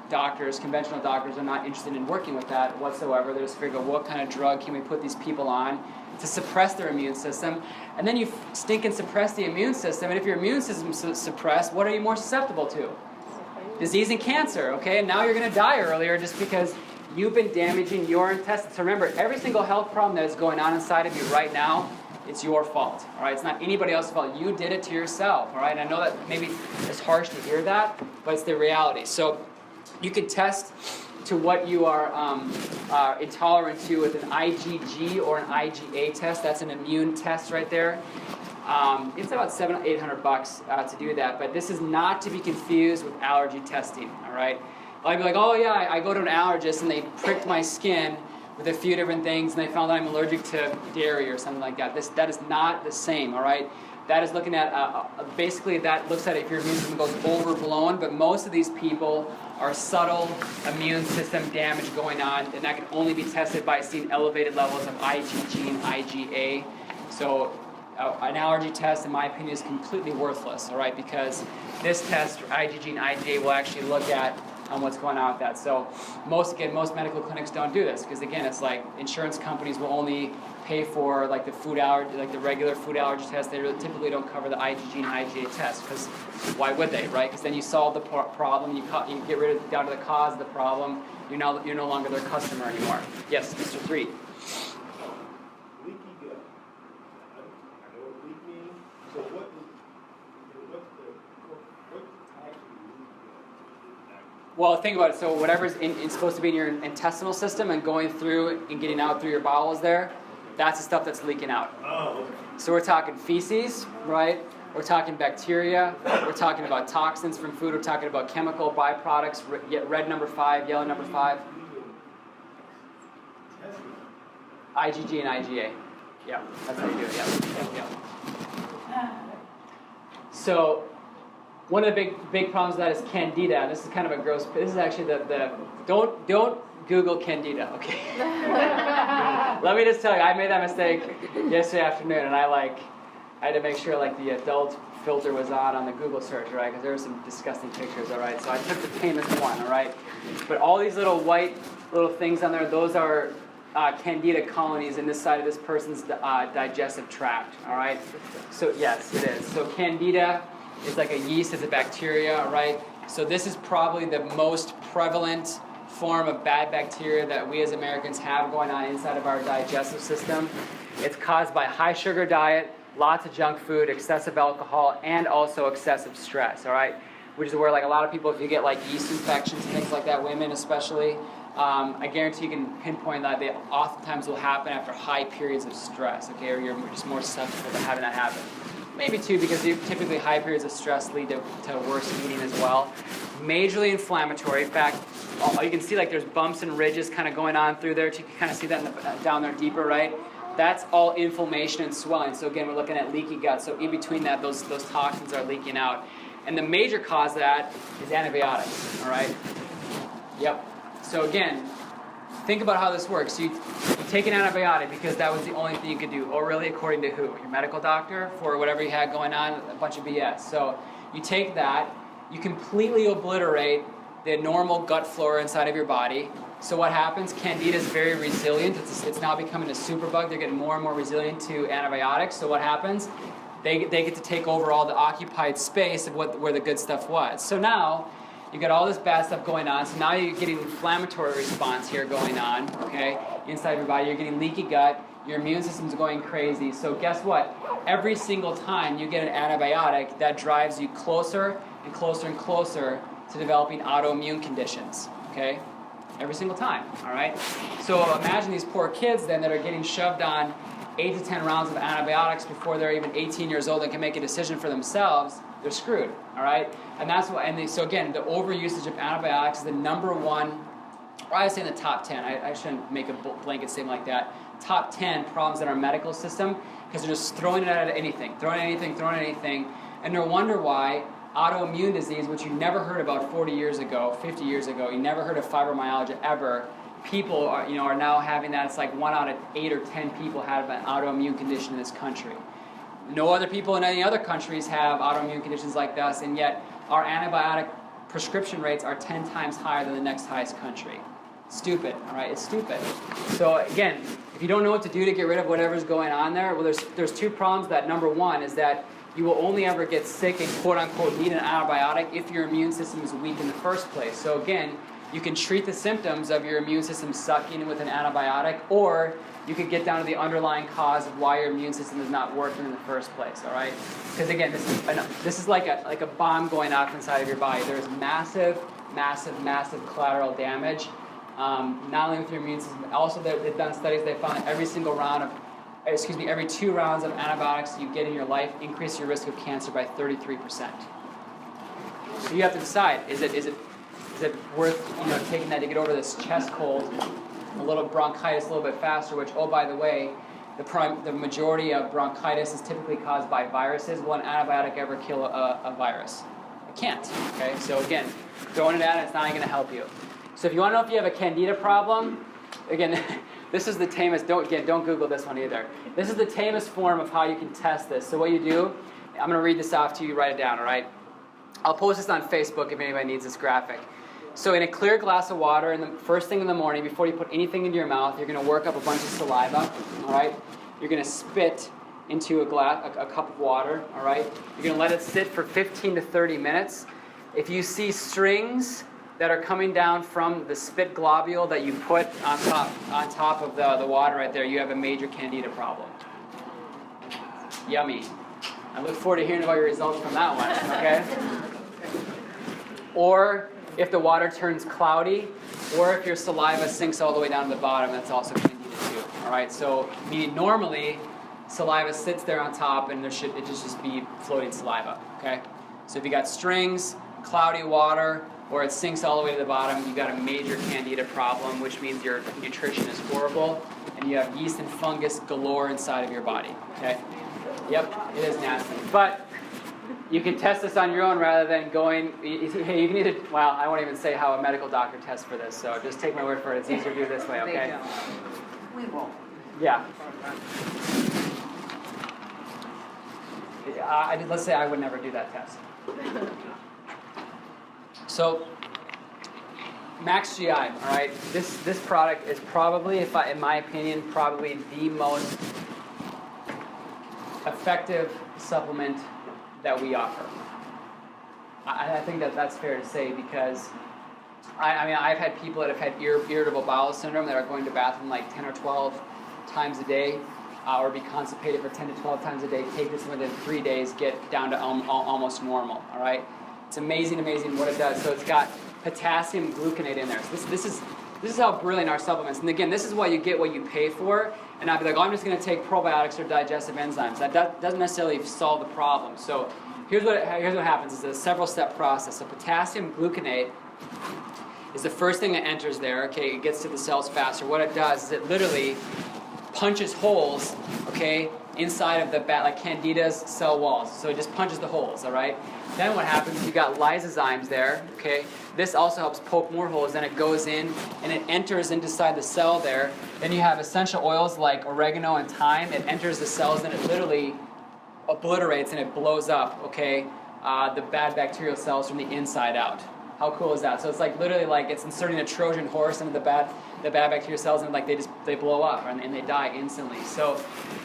doctors, conventional doctors, are not interested in working with that whatsoever. They just figure, what kind of drug can we put these people on to suppress their immune system? And then you stink and suppress the immune system, and if your immune system is suppressed, what are you more susceptible to? Disease and cancer, okay? And now you're going to die earlier just because you've been damaging your intestines. So remember, every single health problem that is going on inside of you right now, it's your fault, all right? It's not anybody else's fault. You did it to yourself, all right? And I know that maybe it's harsh to hear that, but it's the reality. So you can test to what you are intolerant to with an IgG or an IgA test. That's an immune test right there. It's about $700 to $800 to do that, but this is not to be confused with allergy testing, all right? I'd be like, oh yeah, I go to an allergist and they pricked my skin with a few different things and they found that I'm allergic to dairy or something like that. That is not the same, all right? That is looking at, basically that looks at if your immune system goes overblown, but most of these people are subtle immune system damage going on, and that can only be tested by seeing elevated levels of IgG and IgA. So an allergy test, in my opinion, is completely worthless, all right, because this test, IgG and IgA, will actually look at what's going on with that. So most medical clinics don't do this because, again, it's like insurance companies will only pay for like the food allergy, like the regular food allergy test. They really typically don't cover the IgG and IgA test because why would they, right? Because then you solve the problem, you get rid of down to the cause of the problem. You're no longer their customer anymore. Yes, Mr. 3. Leaky gut. I know what leak means. So what actually leaky gut? Well, think about it. So whatever's it's supposed to be in your intestinal system and going through and getting out through your bowels there, that's the stuff that's leaking out. Oh, okay. So we're talking feces, right? We're talking bacteria. We're talking about toxins from food. We're talking about chemical byproducts, red number 5, yellow number 5. IgG and IgA. Yeah, that's how you do it. Yeah. So one of the big problems with that is candida. This is kind of a gross. This is actually don't Google candida, okay? Let me just tell you, I made that mistake yesterday afternoon, and I had to make sure like the adult filter was on the Google search, right? Because there were some disgusting pictures, all right? So I took the painless one, all right? But all these little white little things on there, those are candida colonies in this side of this person's digestive tract, all right? So yes, it is. So candida is like a yeast, it's a bacteria, all right? So this is probably the most prevalent form of bad bacteria that we as Americans have going on inside of our digestive system. It's caused by high sugar diet, lots of junk food, excessive alcohol, and also excessive stress, all right? Which is where like a lot of people, if you get like yeast infections and things like that, women especially, I guarantee you can pinpoint that they oftentimes will happen after high periods of stress, okay, or you're just more susceptible to having that happen. maybe 2, because typically high periods of stress lead to worse eating as well. Majorly inflammatory. In fact, you can see like there's bumps and ridges kind of going on through there. You can kind of see that down there deeper, right? That's all inflammation and swelling. So again, we're looking at leaky gut. So in between that, those toxins are leaking out. And the major cause of that is antibiotics, all right? Yep. So again, think about how this works. You take an antibiotic because that was the only thing you could do, or really according to who? Your medical doctor for whatever you had going on, a bunch of BS. So you take that, you completely obliterate the normal gut flora inside of your body. So what happens? Candida is very resilient. It's now becoming a superbug. They're getting more and more resilient to antibiotics. So what happens? They get to take over all the occupied space of where the good stuff was. So now you got all this bad stuff going on. So now you're getting inflammatory response here going on, okay, inside of your body. You're getting leaky gut. Your immune system's going crazy. So guess what? Every single time you get an antibiotic, that drives you closer and closer and closer to developing autoimmune conditions, okay? Every single time, all right? So imagine these poor kids then that are getting shoved on 8 to 10 rounds of antibiotics before they're even 18 years old and can make a decision for themselves. They're screwed, all right? And that's why. So again, the overusage of antibiotics is the #1, or I say in the top 10. I shouldn't make a blanket statement like that. Top 10 problems in our medical system, because they're just throwing it at anything, and no wonder why autoimmune disease, which you never heard about 40 years ago, 50 years ago, you never heard of fibromyalgia ever. People are now having that. It's like 1 out of 8 or 10 people have an autoimmune condition in this country. No other people in any other countries have autoimmune conditions like this, and yet our antibiotic prescription rates are 10 times higher than the next highest country. Stupid, all right? It's stupid. So again, if you don't know what to do to get rid of whatever's going on there, well, there's 2 problems. That #1 is that you will only ever get sick and quote-unquote need an antibiotic if your immune system is weak in the first place. So again, you can treat the symptoms of your immune system sucking with an antibiotic, or you could get down to the underlying cause of why your immune system is not working in the first place, all right? Because again, this is like a bomb going off inside of your body. There's massive, massive, massive collateral damage, not only with your immune system, but also they've done studies, they found that every 2 rounds of antibiotics you get in your life increase your risk of cancer by 33%. So you have to decide, is it worth taking that to get over this chest cold, a little bronchitis a little bit faster, which, oh, by the way, the majority of bronchitis is typically caused by viruses. Will an antibiotic ever kill a virus? It can't, okay? So again, throwing it at it, it's not going to help you. So if you want to know if you have a candida problem, again, this is the tamest, don't Google this one either. This is the tamest form of how you can test this. So what you do, I'm going to read this off to you, write it down, all right? I'll post this on Facebook if anybody needs this graphic. So in a clear glass of water, first thing in the morning, before you put anything into your mouth, you're going to work up a bunch of saliva, all right? You're going to spit into a cup of water, all right? You're going to let it sit for 15 to 30 minutes. If you see strings that are coming down from the spit globule that you put on top of the water right there, you have a major candida problem. Yummy. I look forward to hearing about your results from that one, okay? Or if the water turns cloudy, or if your saliva sinks all the way down to the bottom, that's also candida too, all right? So meaning normally, saliva sits there on top and it just be floating saliva, okay? So if you got strings, cloudy water, or it sinks all the way to the bottom, you got a major candida problem, which means your nutrition is horrible, and you have yeast and fungus galore inside of your body, okay? Yep, it is nasty. But you can test this on your own rather than going, you can either, well, I won't even say how a medical doctor tests for this, so just take my word for it. It's easier to do it this way, okay? We won't. Yeah. Let's say I would never do that test. So, Max GI, all right? This product is probably, in my opinion, probably the most effective supplement that we offer. I think that's fair to say, because I've had people that have had irritable bowel syndrome that are going to the bathroom like 10 or 12 times a day, or be constipated for 10 to 12 times a day. Take this within 3 days, get down to almost normal, all right? It's amazing what it does. So it's got potassium gluconate in there. So this is this is how brilliant our supplements. And again, this is why you get what you pay for. And I'd be like, oh, I'm just going to take probiotics or digestive enzymes. That doesn't necessarily solve the problem. So here's what happens. It's a several-step process. So potassium gluconate is the first thing that enters there. Okay, it gets to the cells faster. What it does is it literally punches holes, okay, inside of the like Candida's cell walls. So it just punches the holes, all right? Then what happens, you got lysozymes there, okay? This also helps poke more holes. Then it goes in and it enters inside the cell there. Then you have essential oils like oregano and thyme. It enters the cells and it literally obliterates and it blows up, okay, the bad bacterial cells from the inside out. How cool is that? So it's like literally like it's inserting a Trojan horse into the bad bacterial cells, and like they blow up and they die instantly. So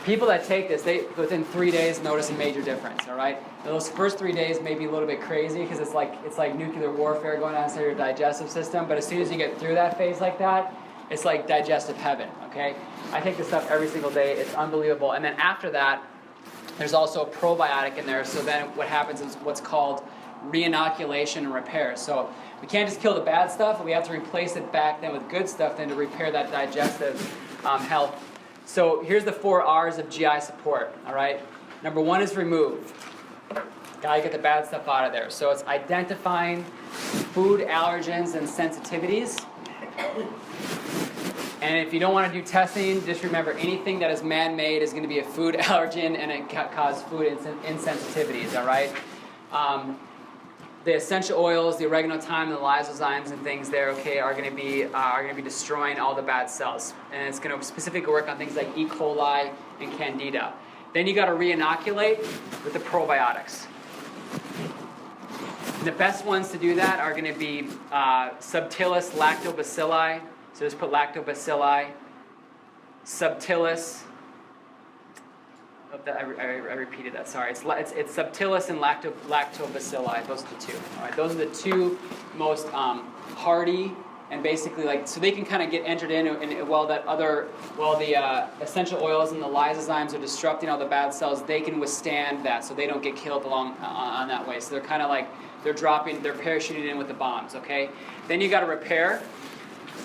people that take this, they within 3 days notice a major difference. All right, now, those first 3 days may be a little bit crazy because it's like nuclear warfare going on inside your digestive system. But as soon as you get through that phase like that, it's like digestive heaven. Okay, I take this stuff every single day. It's unbelievable. And then after that, there's also a probiotic in there. So then what happens is what's called reinoculation and repair. So we can't just kill the bad stuff, but we have to replace it back then with good stuff then to repair that digestive health. So here's the 4 R's of GI support, all right? Number 1 is remove. Gotta get the bad stuff out of there. So it's identifying food allergens and sensitivities. And if you don't want to do testing, just remember anything that is man-made is going to be a food allergen and it can cause food insensitivities, all right? The essential oils, the oregano, thyme, the lysozymes and things there, okay, are going to be destroying all the bad cells, and it's going to specifically work on things like E. coli and Candida. Then you got to reinoculate with the probiotics. And the best ones to do that are going to be subtilis lactobacilli. So just put lactobacilli, subtilis. I repeated that, sorry. It's subtilis and lactobacilli. Those are the two. All right, those are the two most hardy and basically like, so they can kind of get entered in while the essential oils and the lysozymes are disrupting all the bad cells, they can withstand that, so they don't get killed along on that way. So they're kind of like, they're parachuting in with the bombs, okay? Then you got to repair.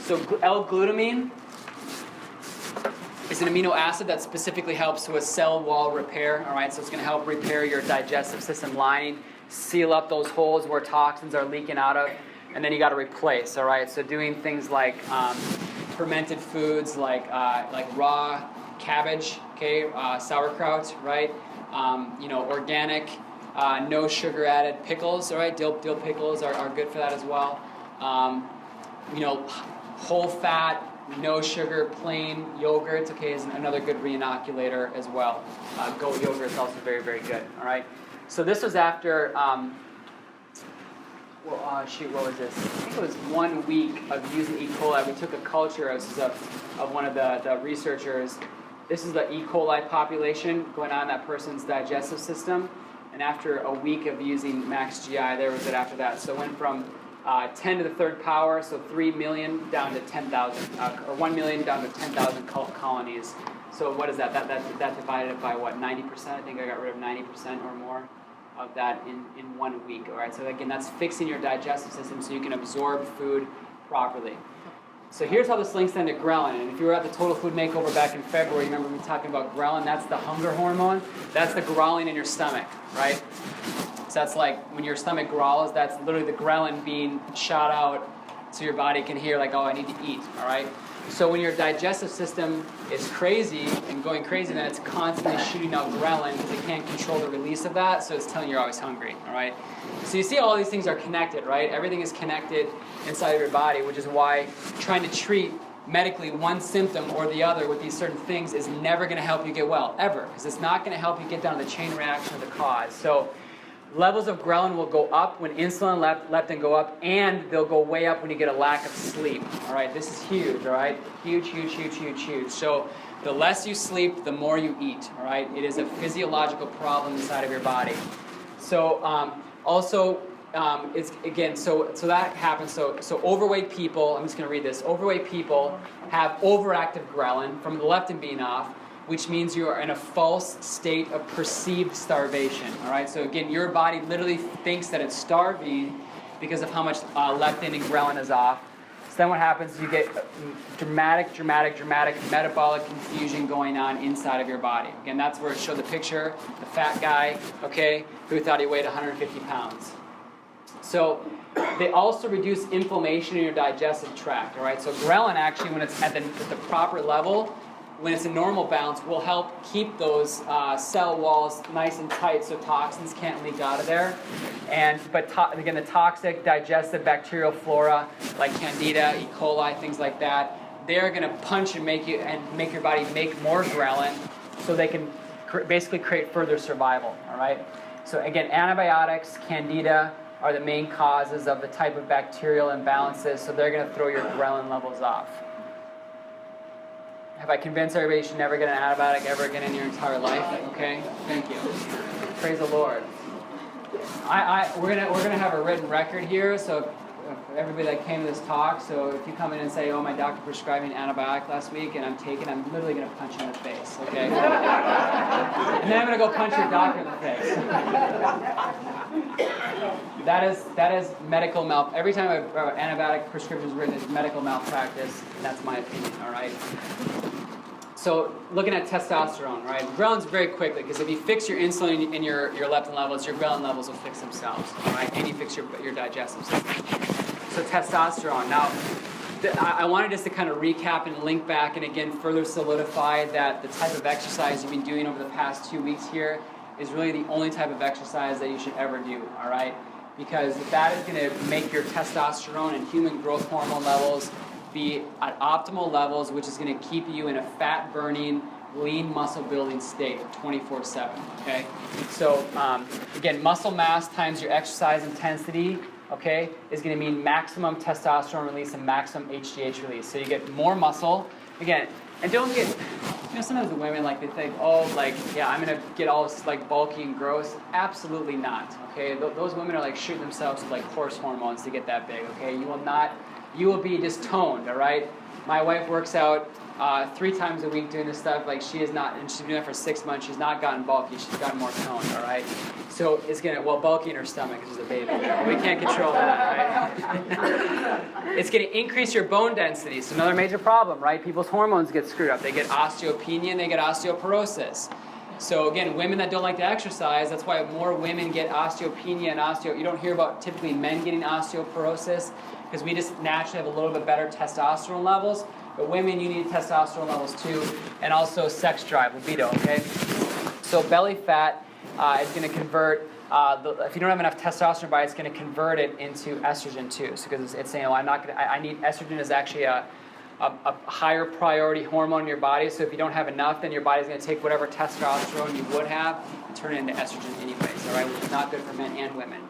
So L-glutamine is an amino acid that specifically helps with cell wall repair, all right? So it's going to help repair your digestive system lining, seal up those holes where toxins are leaking out of, and then you got to replace, all right? So doing things like fermented foods like raw cabbage, okay, sauerkraut, right? Organic, no sugar added pickles, all right? Dill pickles are good for that as well. Whole fat, no sugar, plain yogurt, okay, is another good reinoculator as well. Goat yogurt is also very, very good, all right? So this was after, what was this? I think it was 1 week of using E. coli. We took a culture of one of the researchers. This is the E. coli population going on in that person's digestive system. And after a week of using Max GI, there was it after that. So it went from 10 to the 3rd power, so 3 million down to 10,000, or 1 million down to 10,000 colonies. So what is that? That divided by what, 90%? I think I got rid of 90% or more of that in 1 week. All right. So again, that's fixing your digestive system so you can absorb food properly. So here's how this links then to ghrelin. And if you were at the Total Food Makeover back in February, remember me talking about ghrelin? That's the hunger hormone. That's the growling in your stomach, right? So that's like when your stomach growls, that's literally the ghrelin being shot out so your body can hear like, oh, I need to eat, all right? So when your digestive system is crazy and going crazy, then it's constantly shooting out ghrelin because it can't control the release of that, so it's telling you you're always hungry, all right? So you see all these things are connected, right? Everything is connected inside of your body, which is why trying to treat medically one symptom or the other with these certain things is never going to help you get well, ever, because it's not going to help you get down to the chain reaction of the cause. So levels of ghrelin will go up when insulin and leptin go up, and they'll go way up when you get a lack of sleep. All right, this is huge, all right? Huge, huge, huge, huge, huge. So the less you sleep, the more you eat, all right? It is a physiological problem inside of your body. So it's, again, so that happens. So overweight people, I'm just going to read this. Overweight people have overactive ghrelin from the leptin being off, which means you are in a false state of perceived starvation, all right? So again, your body literally thinks that it's starving because of how much leptin and ghrelin is off. So then what happens is you get dramatic metabolic confusion going on inside of your body. Again, that's where it showed the picture, the fat guy, okay, who thought he weighed 150 pounds. So they also reduce inflammation in your digestive tract, all right? So ghrelin actually, when it's at the proper level, when it's in normal balance, will help keep those cell walls nice and tight so toxins can't leak out of there. But again, the toxic digestive bacterial flora like Candida, E. coli, things like that, they're going to punch and make your body make more ghrelin so they can basically create further survival, all right? So again, antibiotics, Candida are the main causes of the type of bacterial imbalances, so they're going to throw your ghrelin levels off. Have I convinced everybody you should never get an antibiotic ever again in your entire life? Okay, thank you. Praise the Lord. We're gonna have a written record here, so everybody that came to this talk. So if you come in and say, "Oh, my doctor prescribed me an antibiotic last week, and I'm literally gonna punch you in the face." Okay, and then I'm gonna go punch your doctor in the face. That is medical malpractice. Every time an antibiotic prescription is written, it's medical malpractice, and that's my opinion, all right? So looking at testosterone, right? Ghrelins very quickly, because if you fix your insulin and your leptin levels, your ghrelin levels will fix themselves, all right? And you fix your digestive system. So testosterone. Now, I wanted just to kind of recap and link back and again further solidify that the type of exercise you've been doing over the past 2 weeks here is really the only type of exercise that you should ever do, all right? Because that is going to make your testosterone and human growth hormone levels be at optimal levels, which is going to keep you in a fat-burning, lean muscle-building state 24/7, okay? So, again, muscle mass times your exercise intensity, okay, is going to mean maximum testosterone release and maximum HGH release. So you get more muscle. Again, and don't get, sometimes the women, like, they think, oh, like, yeah, I'm going to get all this, like, bulky and gross. Absolutely not, okay? Those women are, like, shooting themselves with, like, horse hormones to get that big, okay? You will be just toned, all right? My wife works out 3 times a week doing this stuff. Like, she is not, and she's been doing it for 6 months. She's not gotten bulky. She's gotten more toned, all right? So it's going to, bulky in her stomach because she's a baby. We can't control that, right? It's going to increase your bone density. So another major problem, right? People's hormones get screwed up. They get osteopenia and they get osteoporosis. So again, women that don't like to exercise, that's why more women get osteopenia and you don't hear about typically men getting osteoporosis because we just naturally have a little bit better testosterone levels. But women, you need testosterone levels too, and also sex drive, libido, okay? So belly fat is going to convert, if you don't have enough testosterone body, it's going to convert it into estrogen too. So because it's saying, I need estrogen is actually a higher priority hormone in your body. So if you don't have enough, then your body's going to take whatever testosterone you would have and turn it into estrogen anyways, all right? Which is not good for men and women.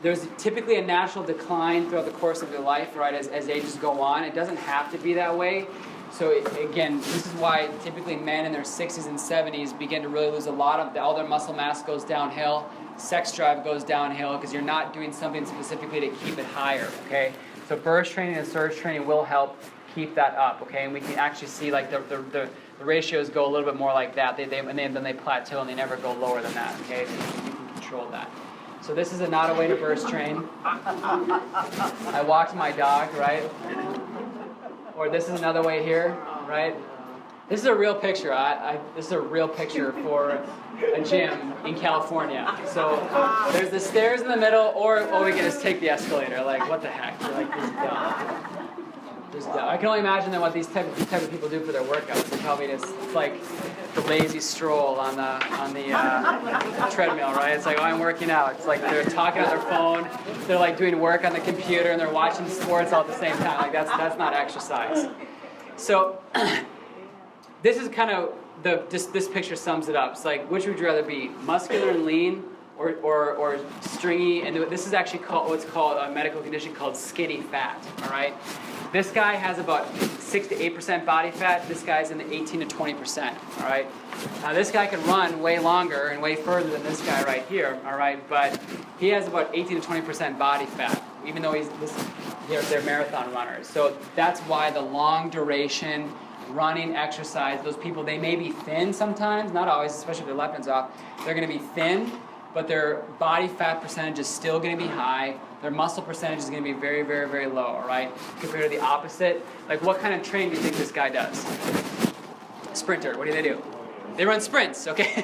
There's typically a natural decline throughout the course of your life, right, as ages go on. It doesn't have to be that way. So again, this is why typically men in their 60s and 70s begin to really lose all their muscle mass goes downhill, sex drive goes downhill, because you're not doing something specifically to keep it higher, okay? So burst training and surge training will help keep that up, okay? And we can actually see like the ratios go a little bit more like that. Then they plateau and they never go lower than that, okay? So you can control that. So this is not a way to burst train. I walked my dog, right? Or this is another way here, right? This is a real picture. This is a real picture for a gym in California. So there's the stairs in the middle, or we can just take the escalator. Like, what the heck? You're like, this is dumb. I can only imagine that what these type of people do for their workouts. They probably just, it's like the lazy stroll on the treadmill, right? It's like, oh, I'm working out. It's like they're talking on their phone, they're like doing work on the computer, and they're watching sports all at the same time. Like that's not exercise. So this is kind of this picture sums it up. It's like, which would you rather be, muscular and lean, or stringy? And this is actually what's called a medical condition called skinny fat. All right. This guy has about 6 to 8% body fat. This guy's in the 18 to 20%. All right. Now this guy can run way longer and way further than this guy right here. All right, but he has about 18 to 20% body fat, even though they're marathon runners. So that's why the long duration running exercise, those people, they may be thin sometimes, not always, especially if their leptin's off. They're going to be thin, but their body fat percentage is still going to be high. Their muscle percentage is going to be very, very, very low, all right? Compared to the opposite. Like, what kind of training do you think this guy does? Sprinter, what do? They run sprints, okay?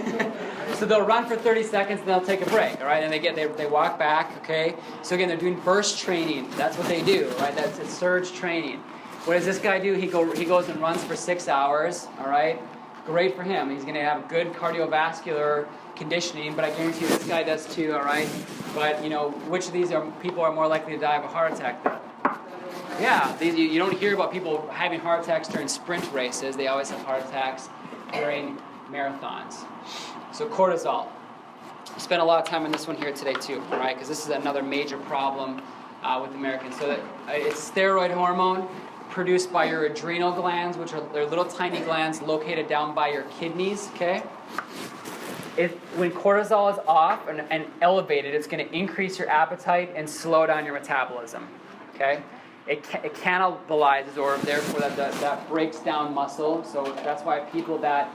So they'll run for 30 seconds and they'll take a break, all right? And they walk back, okay? So again, they're doing burst training. That's what they do, right? That's a surge training. What does this guy do? He goes and runs for 6 hours, all right? Great for him. He's going to have good cardiovascular conditioning, but I guarantee you this guy does too, all right? But, you know, which of these people are more likely to die of a heart attack then? Yeah, you don't hear about people having heart attacks during sprint races. They always have heart attacks during marathons. So cortisol. I spent a lot of time on this one here today too, all right? Because this is another major problem with Americans. So it's steroid hormone produced by your adrenal glands, which are they're little tiny glands located down by your kidneys, okay? When cortisol is off and elevated, it's going to increase your appetite and slow down your metabolism, okay? It cannibalizes, or therefore that breaks down muscle. So that's why people that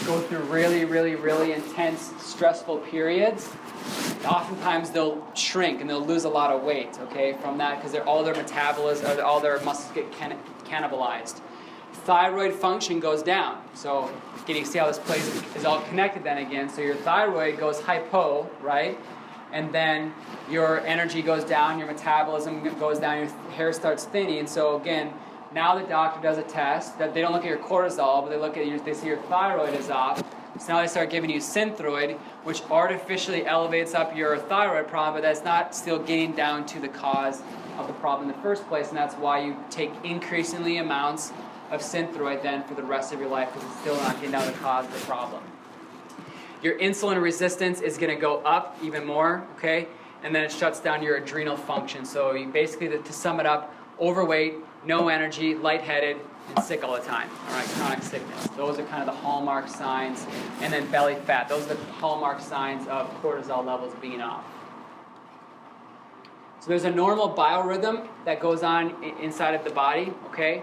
go through really, really, really intense, stressful periods, oftentimes they'll shrink and they'll lose a lot of weight, okay, from that, because all their metabolism, all their muscles get cannibalized. Thyroid function goes down. So you see how this place is all connected then again. So your thyroid goes hypo, right? And then your energy goes down, your metabolism goes down, your hair starts thinning. And so again, now the doctor does a test that they don't look at your cortisol, but they look at they see your thyroid is off. So now they start giving you Synthroid, which artificially elevates up your thyroid problem, but that's not still getting down to the cause of the problem in the first place, and that's why you take increasingly amounts of Synthroid then for the rest of your life, because it's still not getting down to the cause of the problem. Your insulin resistance is going to go up even more, okay? And then it shuts down your adrenal function. So you basically, to sum it up, overweight, no energy, lightheaded, and sick all the time. All right, chronic sickness. Those are kind of the hallmark signs. And then belly fat. Those are the hallmark signs of cortisol levels being off. So there's a normal biorhythm that goes on inside of the body, okay?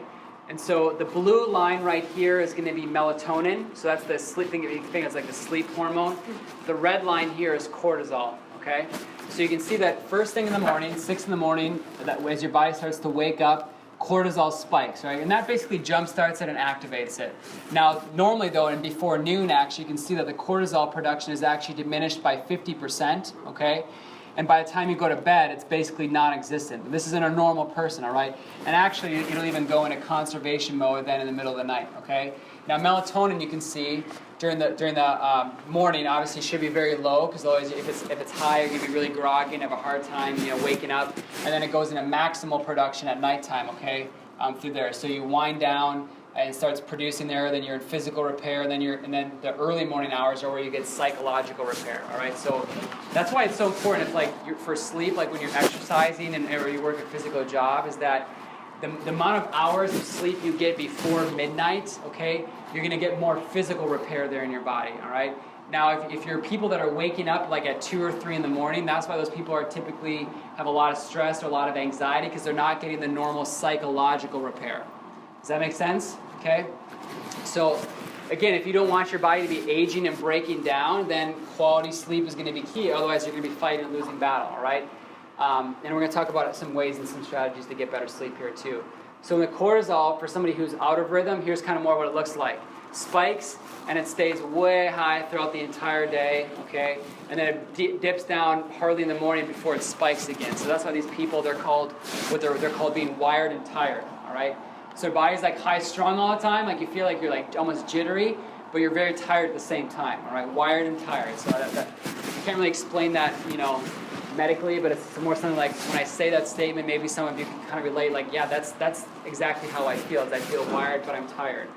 And so the blue line right here is going to be melatonin. So that's the sleep thing. You think it's like the sleep hormone. The red line here is cortisol, okay? So you can see that first thing in the morning, 6 in the morning, that as your body starts to wake up, cortisol spikes, right? And that basically jump starts it and activates it. Now, normally though, and before noon actually, you can see that the cortisol production is actually diminished by 50%, okay? And by the time you go to bed, it's basically non-existent. This is in a normal person, all right? And actually, it'll even go into conservation mode then in the middle of the night, okay? Now, melatonin, you can see, during the morning, obviously should be very low, because if it's high, you're going to be really groggy and have a hard time, waking up. And then it goes into maximal production at nighttime, okay, through there. So you wind down, and it starts producing there, then you're in physical repair, and then the early morning hours are where you get psychological repair, all right? So that's why it's so important. It's like for sleep, like when you're exercising or you work a physical job, is that the amount of hours of sleep you get before midnight, okay, you're going to get more physical repair there in your body, all right? Now, if you're people that are waking up like at 2 or 3 in the morning, that's why those people are typically have a lot of stress or a lot of anxiety, because they're not getting the normal psychological repair. Does that make sense? Okay? So, again, if you don't want your body to be aging and breaking down, then quality sleep is going to be key. Otherwise, you're going to be fighting a losing battle, all right? And we're going to talk about some ways and some strategies to get better sleep here, too. So, in the cortisol, for somebody who's out of rhythm, here's kind of more what it looks like. Spikes, and it stays way high throughout the entire day, okay? And then it dips down hardly in the morning before it spikes again. So that's why these people, they're called being wired and tired, all right? So your body's like high strung all the time, like you feel like you're like almost jittery, but you're very tired at the same time, all right? Wired and tired. So I can't really explain that, medically, but it's more something like when I say that statement, maybe some of you can kind of relate, like, yeah, that's exactly how I feel. I feel wired, but I'm tired.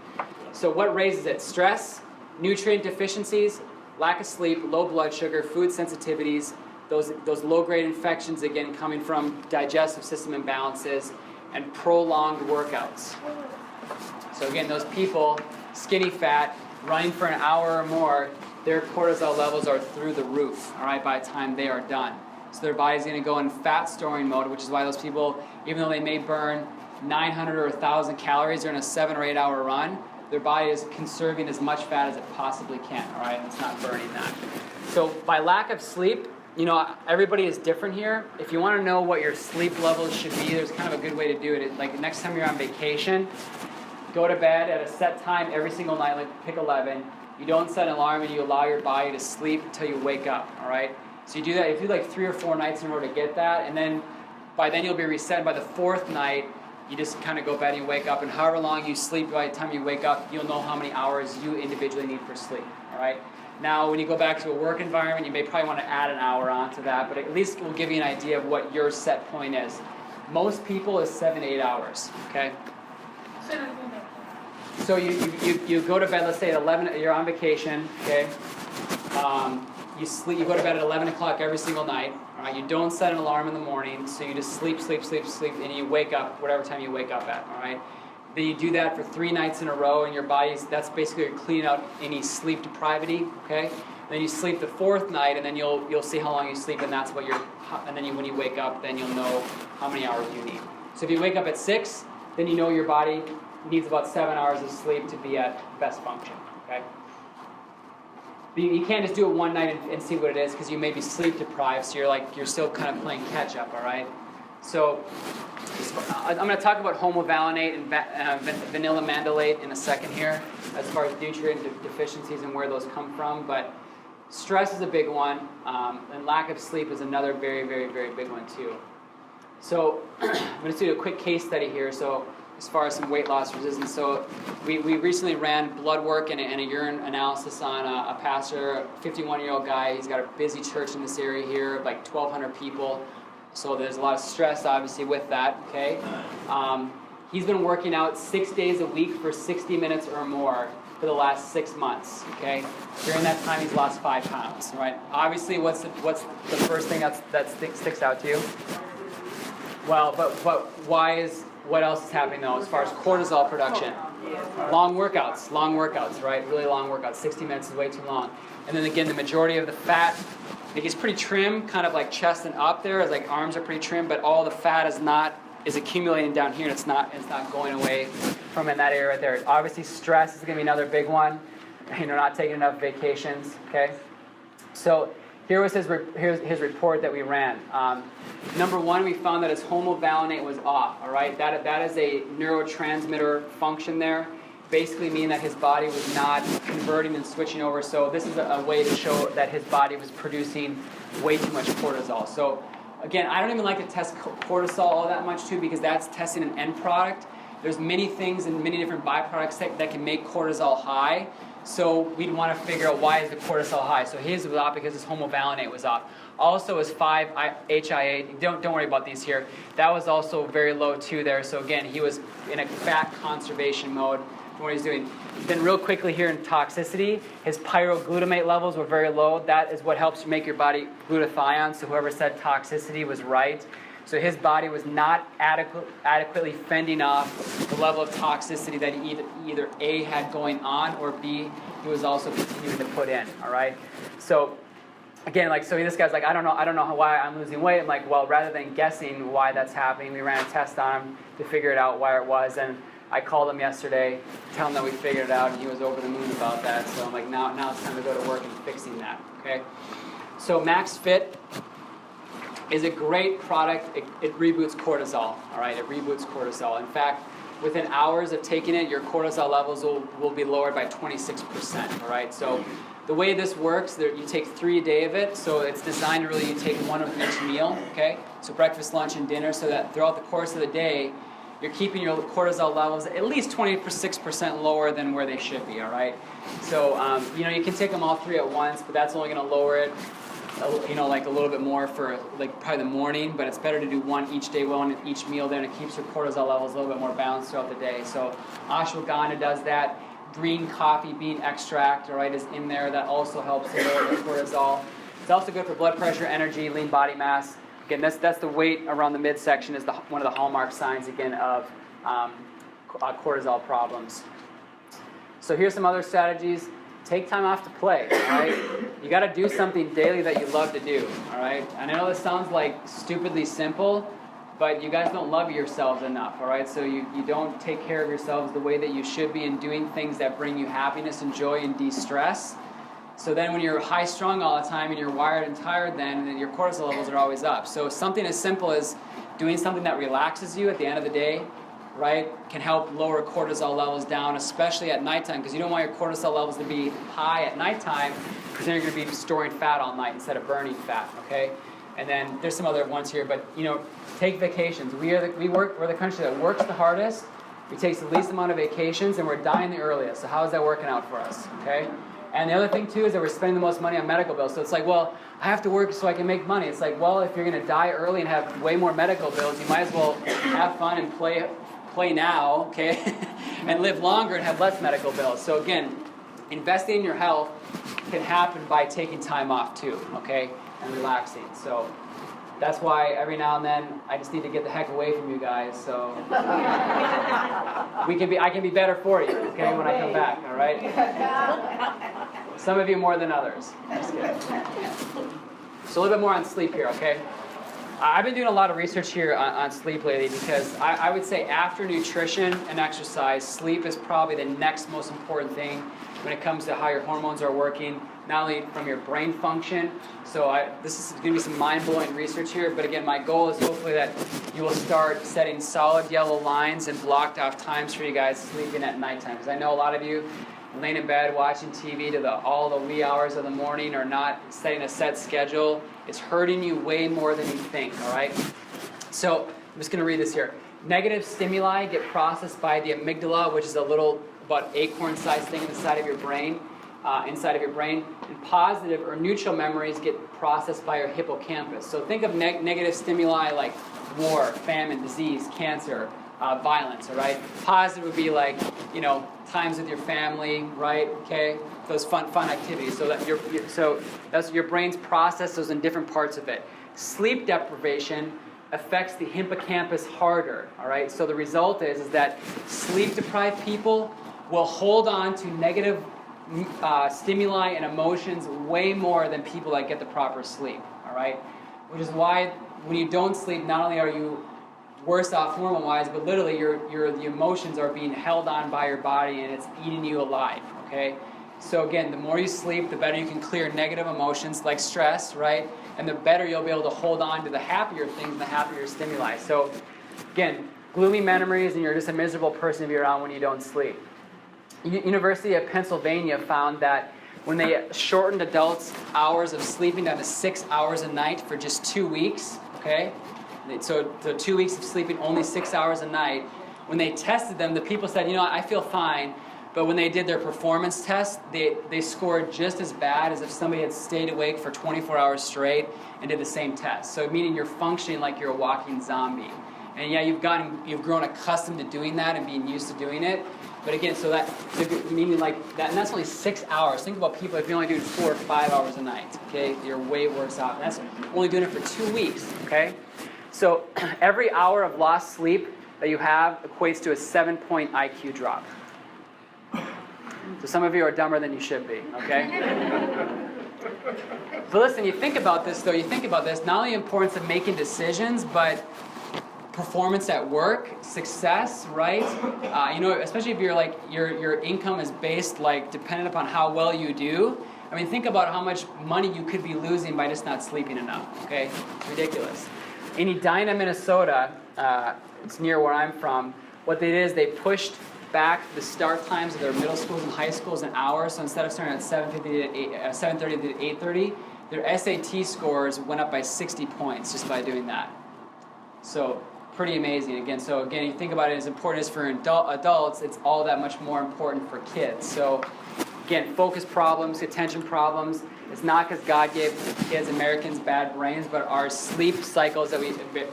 So what raises it? Stress, nutrient deficiencies, lack of sleep, low blood sugar, food sensitivities, those low-grade infections, again, coming from digestive system imbalances, and prolonged workouts. So again, those people, skinny fat, running for an hour or more, their cortisol levels are through the roof, all right, by the time they are done. So their body's going to go in fat storing mode, which is why those people, even though they may burn 900 or 1,000 calories during a 7 or 8 hour run, their body is conserving as much fat as it possibly can, all right, and it's not burning that. So by lack of sleep, everybody is different here. If you want to know what your sleep levels should be, there's kind of a good way to do it. Like next time you're on vacation, go to bed at a set time every single night, like pick 11. You don't set an alarm and you allow your body to sleep until you wake up, all right? So you do that, you do like 3 or 4 nights in order to get that, and then by then you'll be reset. By the 4th night, you just kind of go to bed and you wake up, and however long you sleep, by the time you wake up, you'll know how many hours you individually need for sleep, all right? Now, when you go back to a work environment, you may probably want to add an hour onto that, but at least it will give you an idea of what your set point is. Most people is 7 to 8 hours, okay? So you go to bed, let's say at 11, you're on vacation, okay? You go to bed at 11 o'clock every single night, all right? You don't set an alarm in the morning, so you just sleep, and you wake up whatever time you wake up at, all right? Then you do that for 3 nights in a row, and your that's basically cleaning out any sleep depravity, okay? Then you sleep the 4th night, and then you'll see how long you sleep, and that's what and then when you wake up, then you'll know how many hours you need. So if you wake up at 6, then you know your body needs about 7 hours of sleep to be at best function, okay? But you can't just do it one night and see what it is, because you may be sleep deprived, so you're still kind of playing catch up, all right? So I'm going to talk about homovalinate and vanilla mandolate in a second here, as far as nutrient deficiencies and where those come from. But stress is a big one, and lack of sleep is another very, very, very big one too. So I'm going to do a quick case study here. So as far as some weight loss resistance, so we recently ran blood work and a urine analysis on a pastor, a 51-year-old guy. He's got a busy church in this area here, like 1,200 people. So there's a lot of stress, obviously, with that, okay? He's been working out 6 days a week for 60 minutes or more for the last 6 months, okay? During that time, he's lost 5 pounds, right? Obviously, what's the first thing that sticks out to you? Well, but what else is happening, though, as far as cortisol production? Long workouts, right? Really long workouts. 60 minutes is way too long. And then, again, the majority of the fat, like he's pretty trim, kind of like chest and up there, as like arms are pretty trim, but all the fat is accumulating down here, and it's not going away from in that area right there. Obviously, stress is going to be another big one. Not taking enough vacations. Okay, so here was his report that we ran. Number 1, we found that his homovalinate was off. All right, that is a neurotransmitter function there. Basically mean that his body was not converting and switching over. So this is a way to show that his body was producing way too much cortisol. So again, I don't even like to test cortisol all that much too, because that's testing an end product. There's many things and many different byproducts that can make cortisol high. So we'd want to figure out why is the cortisol high. So his was off because his homovalinate was off. Also his 5-HIA, don't worry about these here. That was also very low too there. So again, he was in a fat conservation mode. What he's doing. Then real quickly here in toxicity, his pyroglutamate levels were very low. That is what helps make your body glutathione. So whoever said toxicity was right. So his body was not adequately fending off the level of toxicity that he either A, had going on, or B, he was also continuing to put in. All right. So again, so this guy's like, I don't know why I'm losing weight. I'm like, well, rather than guessing why that's happening, we ran a test on him to figure it out why it was. And I called him yesterday to tell him that we figured it out, and he was over the moon about that. So I'm like, now it's time to go to work and fixing that, okay? So Max Fit is a great product. It reboots cortisol, all right? It reboots cortisol. In fact, within hours of taking it, your cortisol levels will be lowered by 26%, all right? So the way this works, you take 3 a day of it, so it's designed to really, you take one of each meal, okay? So breakfast, lunch, and dinner, so that throughout the course of the day, you're keeping your cortisol levels at least 26% lower than where they should be, all right? So, you can take them all 3 at once, but that's only going to lower it, like a little bit more for probably the morning, but it's better to do one each day, one in each meal there, and it keeps your cortisol levels a little bit more balanced throughout the day. So ashwagandha does that. Green coffee bean extract, all right, is in there. That also helps to lower the cortisol. It's also good for blood pressure, energy, lean body mass. Again, that's the weight around the midsection is one of the hallmark signs, again, of cortisol problems. So here's some other strategies. Take time off to play, all right? You got to do something daily that you love to do, all right? And I know this sounds like stupidly simple, but you guys don't love yourselves enough, all right? So you don't take care of yourselves the way that you should be in doing things that bring you happiness and joy and de-stress. So then when you're high strung all the time and you're wired and tired then your cortisol levels are always up. So something as simple as doing something that relaxes you at the end of the day, right, can help lower cortisol levels down, especially at nighttime, because you don't want your cortisol levels to be high at nighttime, because then you're going to be storing fat all night instead of burning fat, okay? And then there's some other ones here, but take vacations. We're the country that works the hardest, we take the least amount of vacations, and we're dying the earliest. So how is that working out for us, okay? And the other thing too is that we're spending the most money on medical bills. So it's like, well, I have to work so I can make money. It's like, well, if you're going to die early and have way more medical bills, you might as well have fun and play now, okay, and live longer and have less medical bills. So again, investing in your health can happen by taking time off too, okay, and relaxing. So that's why every now and then I just need to get the heck away from you guys. So I can be better for you, okay, when I come back. All right. Some of you more than others. Just kidding. So a little bit more on sleep here, okay. I've been doing a lot of research here on sleep lately because I would say after nutrition and exercise, sleep is probably the next most important thing when it comes to how your hormones are working, not only from your brain function. So this is going to be some mind-blowing research here, but again, my goal is hopefully that you will start setting solid yellow lines and blocked off times for you guys sleeping at nighttime. Because I know a lot of you laying in bed watching TV to all the wee hours of the morning or not setting a set schedule. It's hurting you way more than you think, all right? So I'm just going to read this here. Negative stimuli get processed by the amygdala, which is a little, about acorn-sized thing inside of your brain, and positive or neutral memories get processed by your hippocampus. So think of negative stimuli like war, famine, disease, cancer, violence, all right? Positive would be like, times with your family, right? Okay, those fun activities. So that that's your brain's process those in different parts of it. Sleep deprivation affects the hippocampus harder, all right? So the result is that sleep-deprived people will hold on to negative stimuli and emotions way more than people that get the proper sleep, all right? Which is why when you don't sleep, not only are you worse off hormone-wise, but literally the emotions are being held on by your body and it's eating you alive, okay? So again, the more you sleep, the better you can clear negative emotions like stress, right? And the better you'll be able to hold on to the happier things and the happier stimuli. So again, gloomy memories and you're just a miserable person to be around when you don't sleep. University of Pennsylvania found that when they shortened adults' hours of sleeping down to 6 hours a night for just 2 weeks, okay? So 2 weeks of sleeping only 6 hours a night. When they tested them, the people said, I feel fine. But when they did their performance test, they scored just as bad as if somebody had stayed awake for 24 hours straight and did the same test. So meaning you're functioning like you're a walking zombie. And yeah, you've grown accustomed to doing that and being used to doing it. But again, so that meaning like that, and that's only 6 hours. Think about people if you're only doing 4 or 5 hours a night. Okay, you're way worse off. And that's only doing it for 2 weeks. Okay, so every hour of lost sleep that you have equates to a 7-point IQ drop. So some of you are dumber than you should be, okay? But listen, you think about this, not only the importance of making decisions, but performance at work, success, right? Especially if you're like, your income is based, like, dependent upon how well you do. I mean, think about how much money you could be losing by just not sleeping enough, okay? It's ridiculous. In Edina, Minnesota, it's near where I'm from, what they did is they pushed back the start times of their middle schools and high schools an hour. So instead of starting at 7:30 to 8:30, their SAT scores went up by 60 points just by doing that. So pretty amazing. Again, you think about it, as important as for adults, it's all that much more important for kids. So again, focus problems, attention problems. It's not because God gave kids, Americans, bad brains, but our sleep cycles that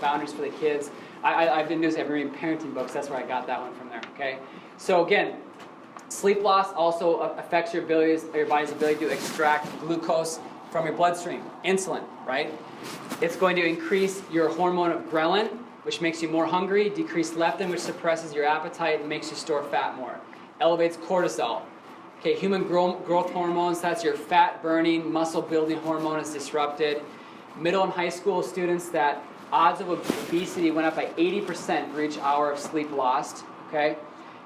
boundaries for the kids. I've been doing every parenting books. That's where I got that one from there. Okay. So again, sleep loss also affects your body's ability to extract glucose from your bloodstream, insulin, right? It's going to increase your hormone of ghrelin, which makes you more hungry, decrease leptin, which suppresses your appetite and makes you store fat more. Elevates cortisol. Okay, human growth hormones, that's your fat-burning, muscle-building hormone is disrupted. Middle and high school students, that odds of obesity went up by 80% for each hour of sleep lost, okay?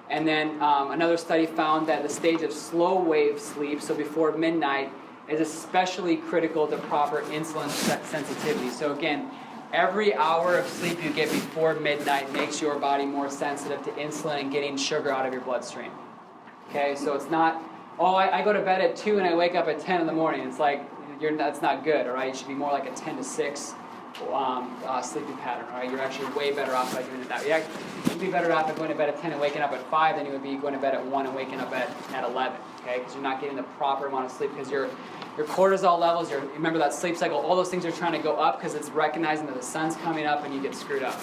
And then another study found that the stage of slow wave sleep, so before midnight, is especially critical to proper insulin sensitivity. So again, every hour of sleep you get before midnight makes your body more sensitive to insulin and getting sugar out of your bloodstream. Okay, so it's not, oh, I go to bed at 2 and I wake up at 10 in the morning. It's like, that's not good, all right? It should be more like a 10 to 6 sleeping pattern, all right? You're actually way better off by doing it that way. You'd be better off by going to bed at 10 and waking up at 5 than you would be going to bed at 1 and waking up at 11, okay? Because you're not getting the proper amount of sleep because your cortisol levels, remember that sleep cycle, all those things are trying to go up because it's recognizing that the sun's coming up and you get screwed up.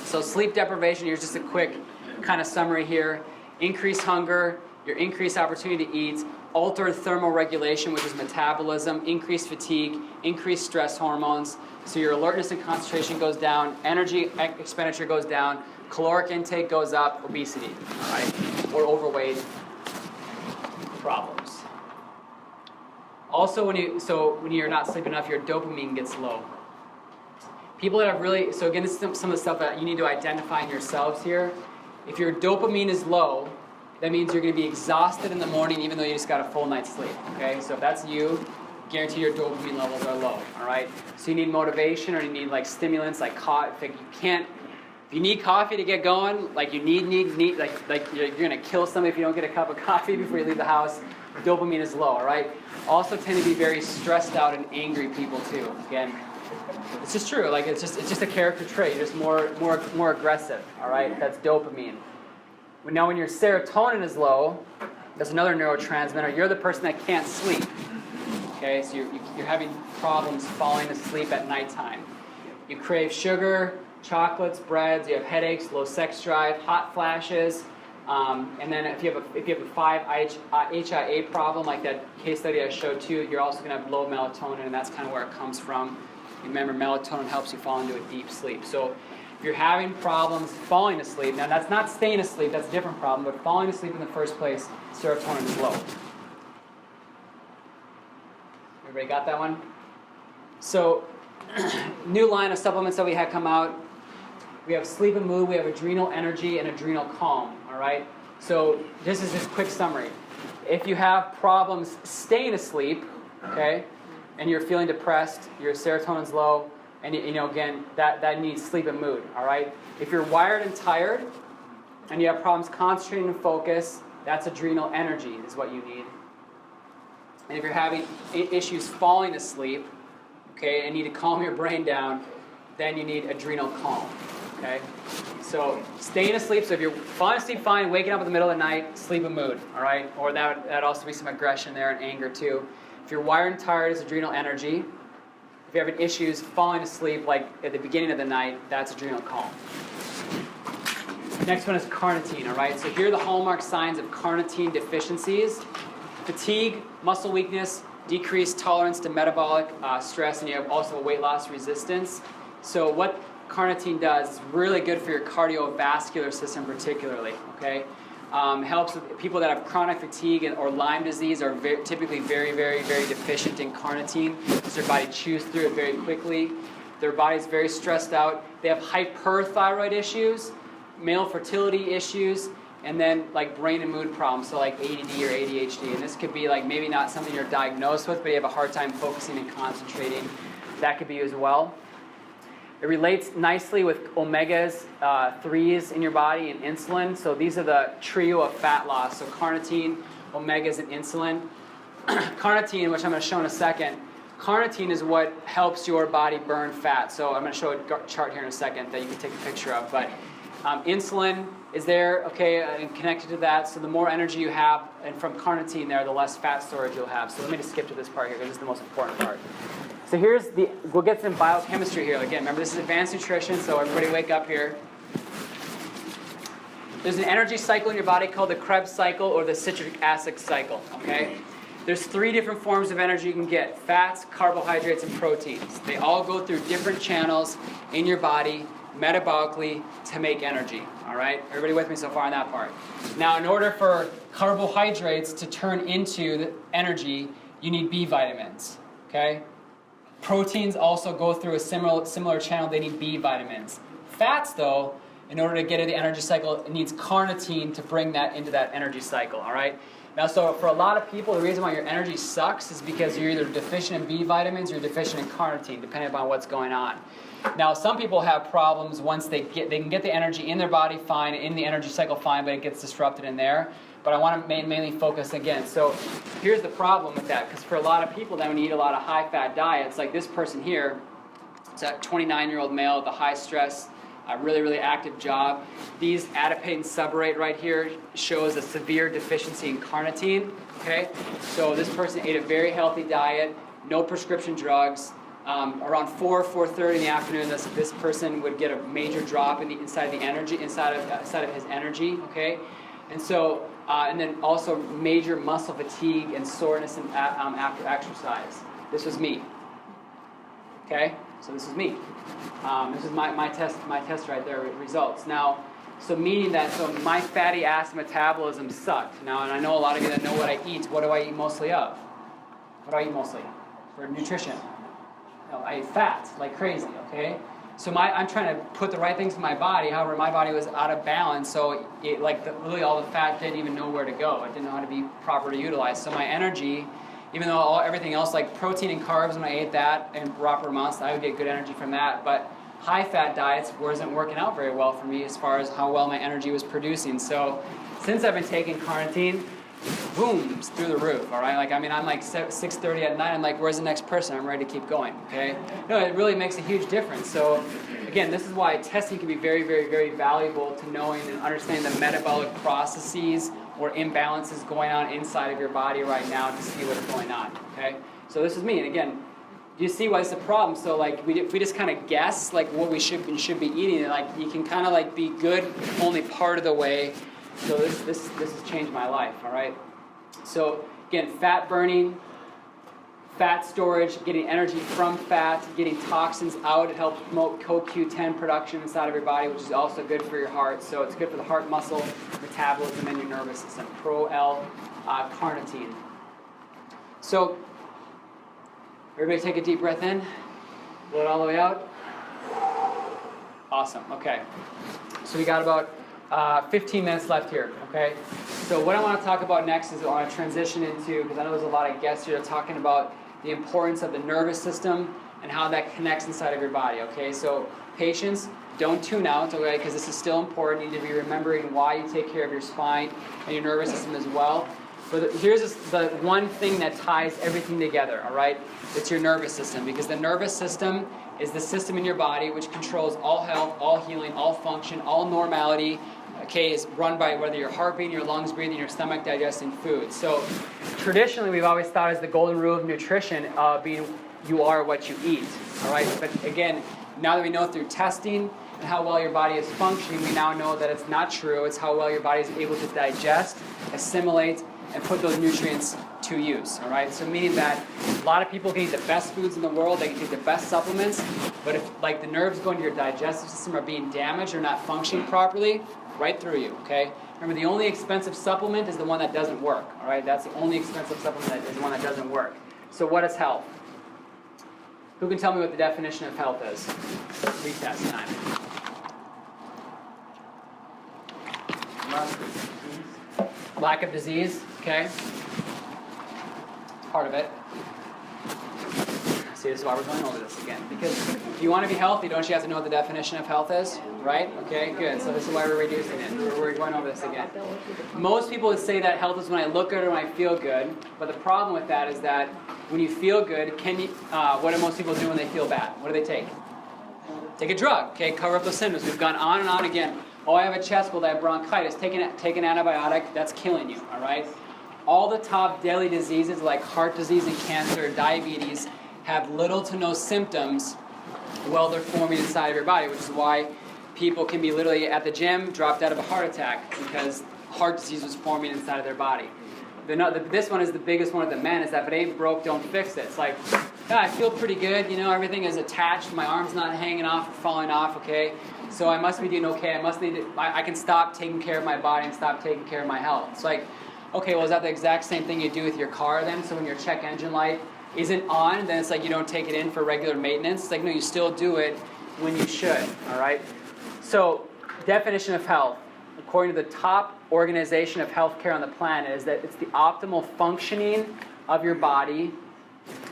So sleep deprivation, here's just a quick kind of summary here. Increased hunger, your increased opportunity to eat, altered thermal regulation, which is metabolism, increased fatigue, increased stress hormones. So your alertness and concentration goes down, energy expenditure goes down, caloric intake goes up, obesity, all right, or overweight problems. Also, when you're not sleeping enough, your dopamine gets low. People that have really, so again, this is some of the stuff that you need to identify in yourselves here. If your dopamine is low, that means you're going to be exhausted in the morning even though you just got a full night's sleep, okay? So if that's you, guarantee your dopamine levels are low, all right? So you need motivation or you need like stimulants like coffee. If you need coffee to get going, like you need, like you're going to kill somebody if you don't get a cup of coffee before you leave the house. Dopamine is low, all right? Also tend to be very stressed out and angry people too. Again, it's just true. Like it's just a character trait. You're just more aggressive, all right? That's dopamine. Now when your serotonin is low, that's another neurotransmitter. You're the person that can't sleep. Okay, so you're having problems falling asleep at nighttime. You crave sugar, chocolates, breads. You have headaches, low sex drive, hot flashes. And then if you have a 5 HIA problem, like that case study I showed too, you're also going to have low melatonin, and that's kind of where it comes from. Remember, melatonin helps you fall into a deep sleep. So if you're having problems falling asleep, now that's not staying asleep, that's a different problem, but falling asleep in the first place, serotonin is low. Everybody got that one? So, new line of supplements that we had come out. We have sleep and mood, we have adrenal energy, and adrenal calm, all right? So this is just a quick summary. If you have problems staying asleep, okay, and you're feeling depressed, your serotonin's low, and again, that needs sleep and mood, all right? If you're wired and tired, and you have problems concentrating and focus, that's adrenal energy is what you need. And if you're having issues falling asleep, okay, and need to calm your brain down, then you need adrenal calm, okay? So staying asleep, so if you're falling asleep fine, waking up in the middle of the night, sleep and mood, all right? Or that'd also be some aggression there and anger too. If you're wired and tired, it's adrenal energy. If you're having issues falling asleep, like at the beginning of the night, that's adrenal calm. Next one is carnitine, all right? So here are the hallmark signs of carnitine deficiencies. Fatigue, muscle weakness, decreased tolerance to metabolic stress, and you have also a weight loss resistance. So what carnitine does is really good for your cardiovascular system particularly, okay? Helps with people that have chronic fatigue or Lyme disease are typically very, very, very deficient in carnitine because their body chews through it very quickly. Their body's very stressed out. They have hyperthyroid issues, male fertility issues, and then like brain and mood problems, so like ADD or ADHD. And this could be like maybe not something you're diagnosed with, but you have a hard time focusing and concentrating. That could be you as well. It relates nicely with omegas 3s in your body and insulin. So these are the trio of fat loss. So carnitine, omegas, and insulin. Carnitine, which I'm going to show in a second, carnitine is what helps your body burn fat. So I'm going to show a chart here in a second that you can take a picture of. But insulin is there, okay, and connected to that. So the more energy you have, and from carnitine there, the less fat storage you'll have. So let me just skip to this part here because this is the most important part. So we'll get some biochemistry here. Again, remember this is advanced nutrition, so everybody wake up here. There's an energy cycle in your body called the Krebs cycle or the citric acid cycle, okay? There's 3 different forms of energy you can get: fats, carbohydrates, and proteins. They all go through different channels in your body metabolically to make energy, all right? Everybody with me so far on that part? Now, in order for carbohydrates to turn into the energy, you need B vitamins, okay? Proteins also go through a similar channel. They need B vitamins. Fats, though, in order to get into the energy cycle, it needs carnitine to bring that into that energy cycle, all right? Now, so for a lot of people, the reason why your energy sucks is because you're either deficient in B vitamins or you're deficient in carnitine, depending upon what's going on. Now, some people have problems once they can get the energy in their body fine, in the energy cycle fine, but it gets disrupted in there. But I want to mainly focus again. So here's the problem with that, because for a lot of people, then when you eat a lot of high-fat diets, like this person here, it's a 29-year-old male with a high stress, a really, really active job. These adipate and subarate right here shows a severe deficiency in carnitine. Okay, so this person ate a very healthy diet, no prescription drugs. Around 4:30 in the afternoon, this person would get a major drop inside of his energy. Okay, and so and then also major muscle fatigue and soreness after exercise. This was me. Okay, so this is me. This is my test right there, results. Now, so meaning that, so my fatty acid metabolism sucked. Now, and I know a lot of you that know what I eat. What do I eat mostly of? What do I eat mostly? For nutrition. No, I eat fat like crazy, okay? So I'm trying to put the right things in my body. However, my body was out of balance, so really all the fat didn't even know where to go. It didn't know how to be properly utilized. So my energy, even though everything else like protein and carbs, when I ate that in proper amounts, I would get good energy from that. But high-fat diets wasn't working out very well for me as far as how well my energy was producing. So since I've been taking carnitine, boom, it's through the roof, all right? Like, I mean, I'm like 6:30 at night, I'm like, where's the next person? I'm ready to keep going, okay? No, it really makes a huge difference. So, again, this is why testing can be very, very, very valuable to knowing and understanding the metabolic processes or imbalances going on inside of your body right now to see what's going on, okay? So this is me, and again, you see why it's a problem. So, like, if we just kind of guess, like, what we should be eating, like, you can kind of, like, be good only part of the way. So this has changed my life, all right? So, again, fat burning, fat storage, getting energy from fat, getting toxins out. It helps promote CoQ10 production inside of your body, which is also good for your heart. So it's good for the heart muscle, metabolism, and your nervous system. Pro-L carnitine. So, everybody take a deep breath in. Blow it all the way out. Awesome, okay. So we got about 15 minutes left here, okay? So what I want to talk about next is I want to transition into, because I know there's a lot of guests here talking about the importance of the nervous system and how that connects inside of your body, okay? So patients, don't tune out, okay, because this is still important. You need to be remembering why you take care of your spine and your nervous system as well. But here's the one thing that ties everything together, all right? It's your nervous system, because the nervous system is the system in your body which controls all health, all healing, all function, all normality. Okay, is run by whether your heart beating, your lungs breathing, your stomach digesting food. So traditionally, we've always thought as the golden rule of nutrition being you are what you eat. All right, but again, now that we know through testing and how well your body is functioning, we now know that it's not true. It's how well your body is able to digest, assimilate, and put those nutrients to use, all right? So meaning that a lot of people can eat the best foods in the world, they can take the best supplements, but if like the nerves going to your digestive system are being damaged or not functioning properly, right through you, okay? Remember, the only expensive supplement is the one that doesn't work, all right? That's the only expensive supplement is the one that doesn't work. So what is health? Who can tell me what the definition of health is? Retest time. Lack of disease, okay? Part of it. See, this is why we're going over this again. Because if you want to be healthy, don't you have to know what the definition of health is? Right? Okay, good. So this is why we're reducing it. We're going over this again. Most people would say that health is when I look good or when I feel good. But the problem with that is that when you feel good, what do most people do when they feel bad? What do they take? Take a drug, okay? Cover up those symptoms. We've gone on and on again. Oh, I have a chest cold, I have bronchitis. Take an antibiotic, that's killing you, all right? All the top deadly diseases like heart disease and cancer, diabetes, have little to no symptoms while they're forming inside of your body, which is why people can be literally at the gym, dropped out of a heart attack because heart disease was forming inside of their body. This one is the biggest one of the men, is that if it ain't broke, don't fix it. It's like, yeah, I feel pretty good, you know, everything is attached, my arm's not hanging off or falling off, okay? So I must be doing okay, I can stop taking care of my body and stop taking care of my health. It's like, okay, well, is that the exact same thing you do with your car then? So when your check engine light isn't on, then it's like you don't take it in for regular maintenance. It's like, no, you still do it when you should, all right? So, definition of health. according to the top organization of healthcare on the planet, is that it's the optimal functioning of your body,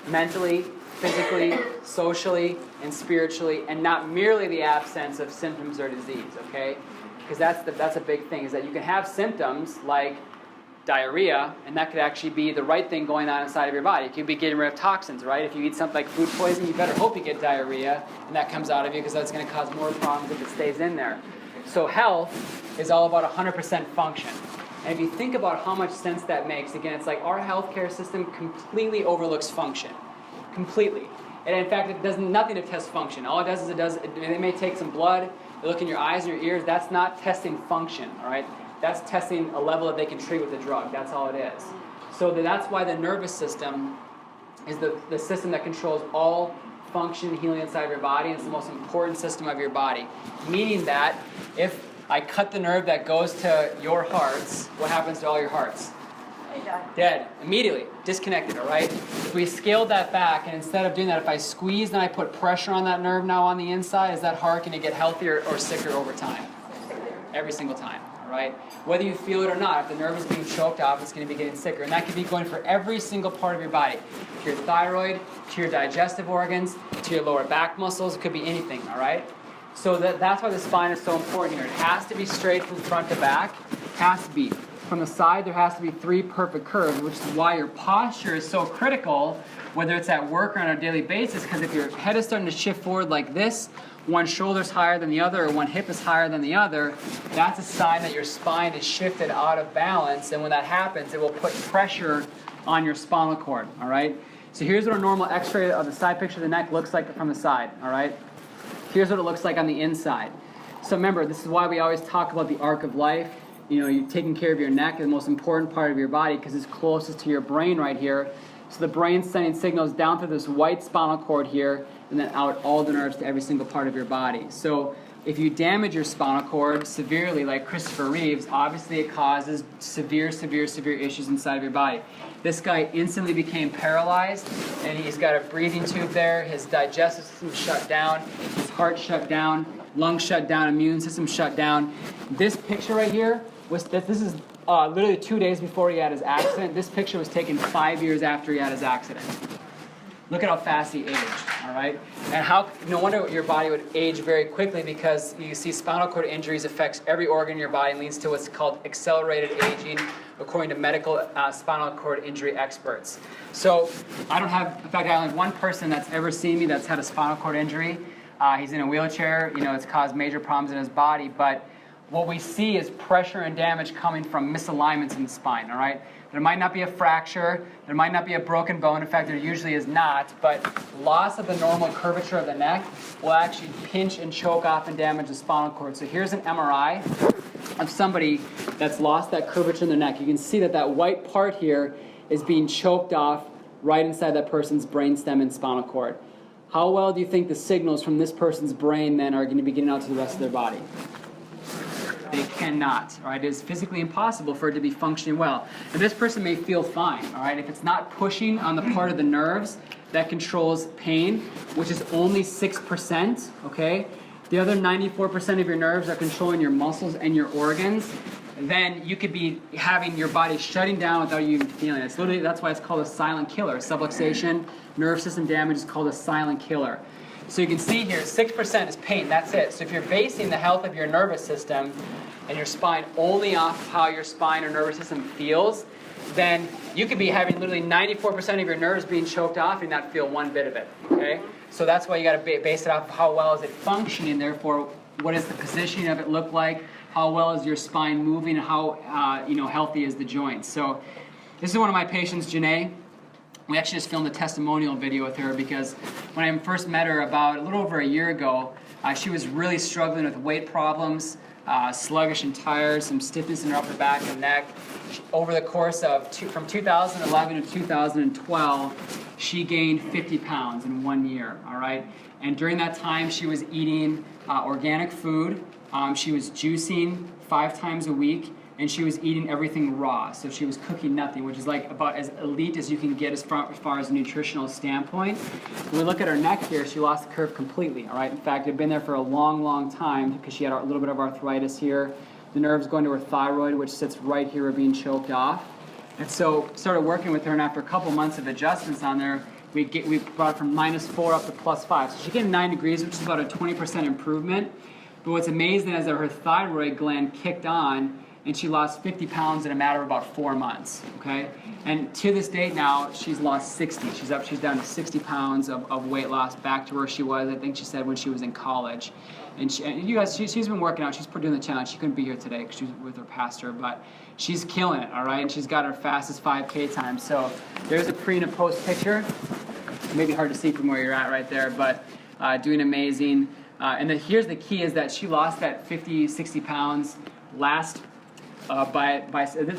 mentally, physically, socially, and spiritually, and not merely the absence of symptoms or disease, okay? Because that's a big thing, is that you can have symptoms like diarrhea, and that could actually be the right thing going on inside of your body. It could be getting rid of toxins, right? If you eat something like food poisoning, you better hope you get diarrhea, and that comes out of you, because that's going to cause more problems if it stays in there. So health is all about 100% function. And if you think about how much sense that makes, again, it's like our healthcare system completely overlooks function. Completely. And in fact, it does nothing to test function. All it does is they may take some blood, they look in your eyes and your ears. That's not testing function, all right? That's testing a level that they can treat with the drug. That's all it is. So that's why the nervous system is the system that controls all function and healing inside of your body, and it's the most important system of your body. Meaning that if I cut the nerve that goes to your hearts, what happens to all your hearts? Dead. Immediately. Disconnected, all right? If we scaled that back, and instead of doing that, if I squeeze and I put pressure on that nerve now on the inside, is that heart going to get healthier or sicker over time? Every single time, all right? Whether you feel it or not, if the nerve is being choked off, it's going to be getting sicker. And that could be going for every single part of your body. To your thyroid, to your digestive organs, to your lower back muscles. It could be anything, all right? So that's why the spine is so important here. It has to be straight from front to back. It has to be. From the side, there has to be 3 perfect curves, which is why your posture is so critical, whether it's at work or on a daily basis, because if your head is starting to shift forward like this, one shoulder's higher than the other, or one hip is higher than the other, that's a sign that your spine is shifted out of balance, and when that happens, it will put pressure on your spinal cord, all right? So here's what a normal x-ray of the side picture of the neck looks like from the side, all right? Here's what it looks like on the inside. So remember, this is why we always talk about the arc of life. You know, you're taking care of your neck, the most important part of your body, because it's closest to your brain right here. So the brain's sending signals down through this white spinal cord here, and then out all the nerves to every single part of your body. So if you damage your spinal cord severely, like Christopher Reeves, obviously it causes severe issues inside of your body. This guy instantly became paralyzed, and he's got a breathing tube there, his digestive system shut down, his heart shut down, lungs shut down, immune system shut down. This picture right here, this is literally 2 days before he had his accident. This picture was taken 5 years after he had his accident. Look at how fast he aged, all right? And no wonder your body would age very quickly, because you see spinal cord injuries affects every organ in your body and leads to what's called accelerated aging, according to medical spinal cord injury experts. So in fact, I only have one person that's ever seen me that's had a spinal cord injury. He's in a wheelchair. You know, it's caused major problems in his body, but what we see is pressure and damage coming from misalignments in the spine, all right? There might not be a fracture, there might not be a broken bone, in fact there usually is not, but loss of the normal curvature of the neck will actually pinch and choke off and damage the spinal cord. So here's an MRI of somebody that's lost that curvature in the neck. You can see that white part here is being choked off right inside that person's brainstem and spinal cord. How well do you think the signals from this person's brain then are going to be getting out to the rest of their body? They cannot, all right? It is physically impossible for it to be functioning well. And this person may feel fine, all right? If it's not pushing on the part of the nerves that controls pain, which is only 6%, okay? The other 94% of your nerves are controlling your muscles and your organs. Then you could be having your body shutting down without you even feeling it. It's literally, that's why it's called a silent killer. Subluxation, nerve system damage is called a silent killer. So you can see here, 6% is pain, that's it. So if you're basing the health of your nervous system and your spine only off of how your spine or nervous system feels, then you could be having literally 94% of your nerves being choked off and not feel one bit of it, okay? So that's why you got to base it off of how well is it functioning, therefore what does the positioning of it look like, how well is your spine moving, how healthy is the joints. So this is one of my patients, Janae. We actually just filmed a testimonial video with her, because when I first met her about a little over a year ago, she was really struggling with weight problems, sluggish and tired, some stiffness in her upper back and neck. Over the course of, from 2011 to 2012, she gained 50 pounds in 1 year, all right? And during that time, she was eating organic food, she was juicing 5 times a week, and she was eating everything raw, so she was cooking nothing, which is like about as elite as you can get as far as a nutritional standpoint. When we look at her neck here, she lost the curve completely, all right? In fact, it had been there for a long, long time, because she had a little bit of arthritis here. The nerves going to her thyroid, which sits right here, being choked off. And so started working with her, and after a couple months of adjustments on there, we brought it from -4 up to +5. So she's getting 9 degrees, which is about a 20% improvement. But what's amazing is that her thyroid gland kicked on, and she lost 50 pounds in a matter of about 4 months, okay? And to this date now, she's lost 60. She's down to 60 pounds of weight loss, back to where she was, I think she said, when she was in college. And she's been working out. She's doing the challenge. She couldn't be here today because she's with her pastor, but she's killing it, all right? And she's got her fastest 5K time. So there's a pre and a post picture. Maybe hard to see from where you're at right there, but doing amazing. And then here's the key, is that she lost that 50, 60 pounds last,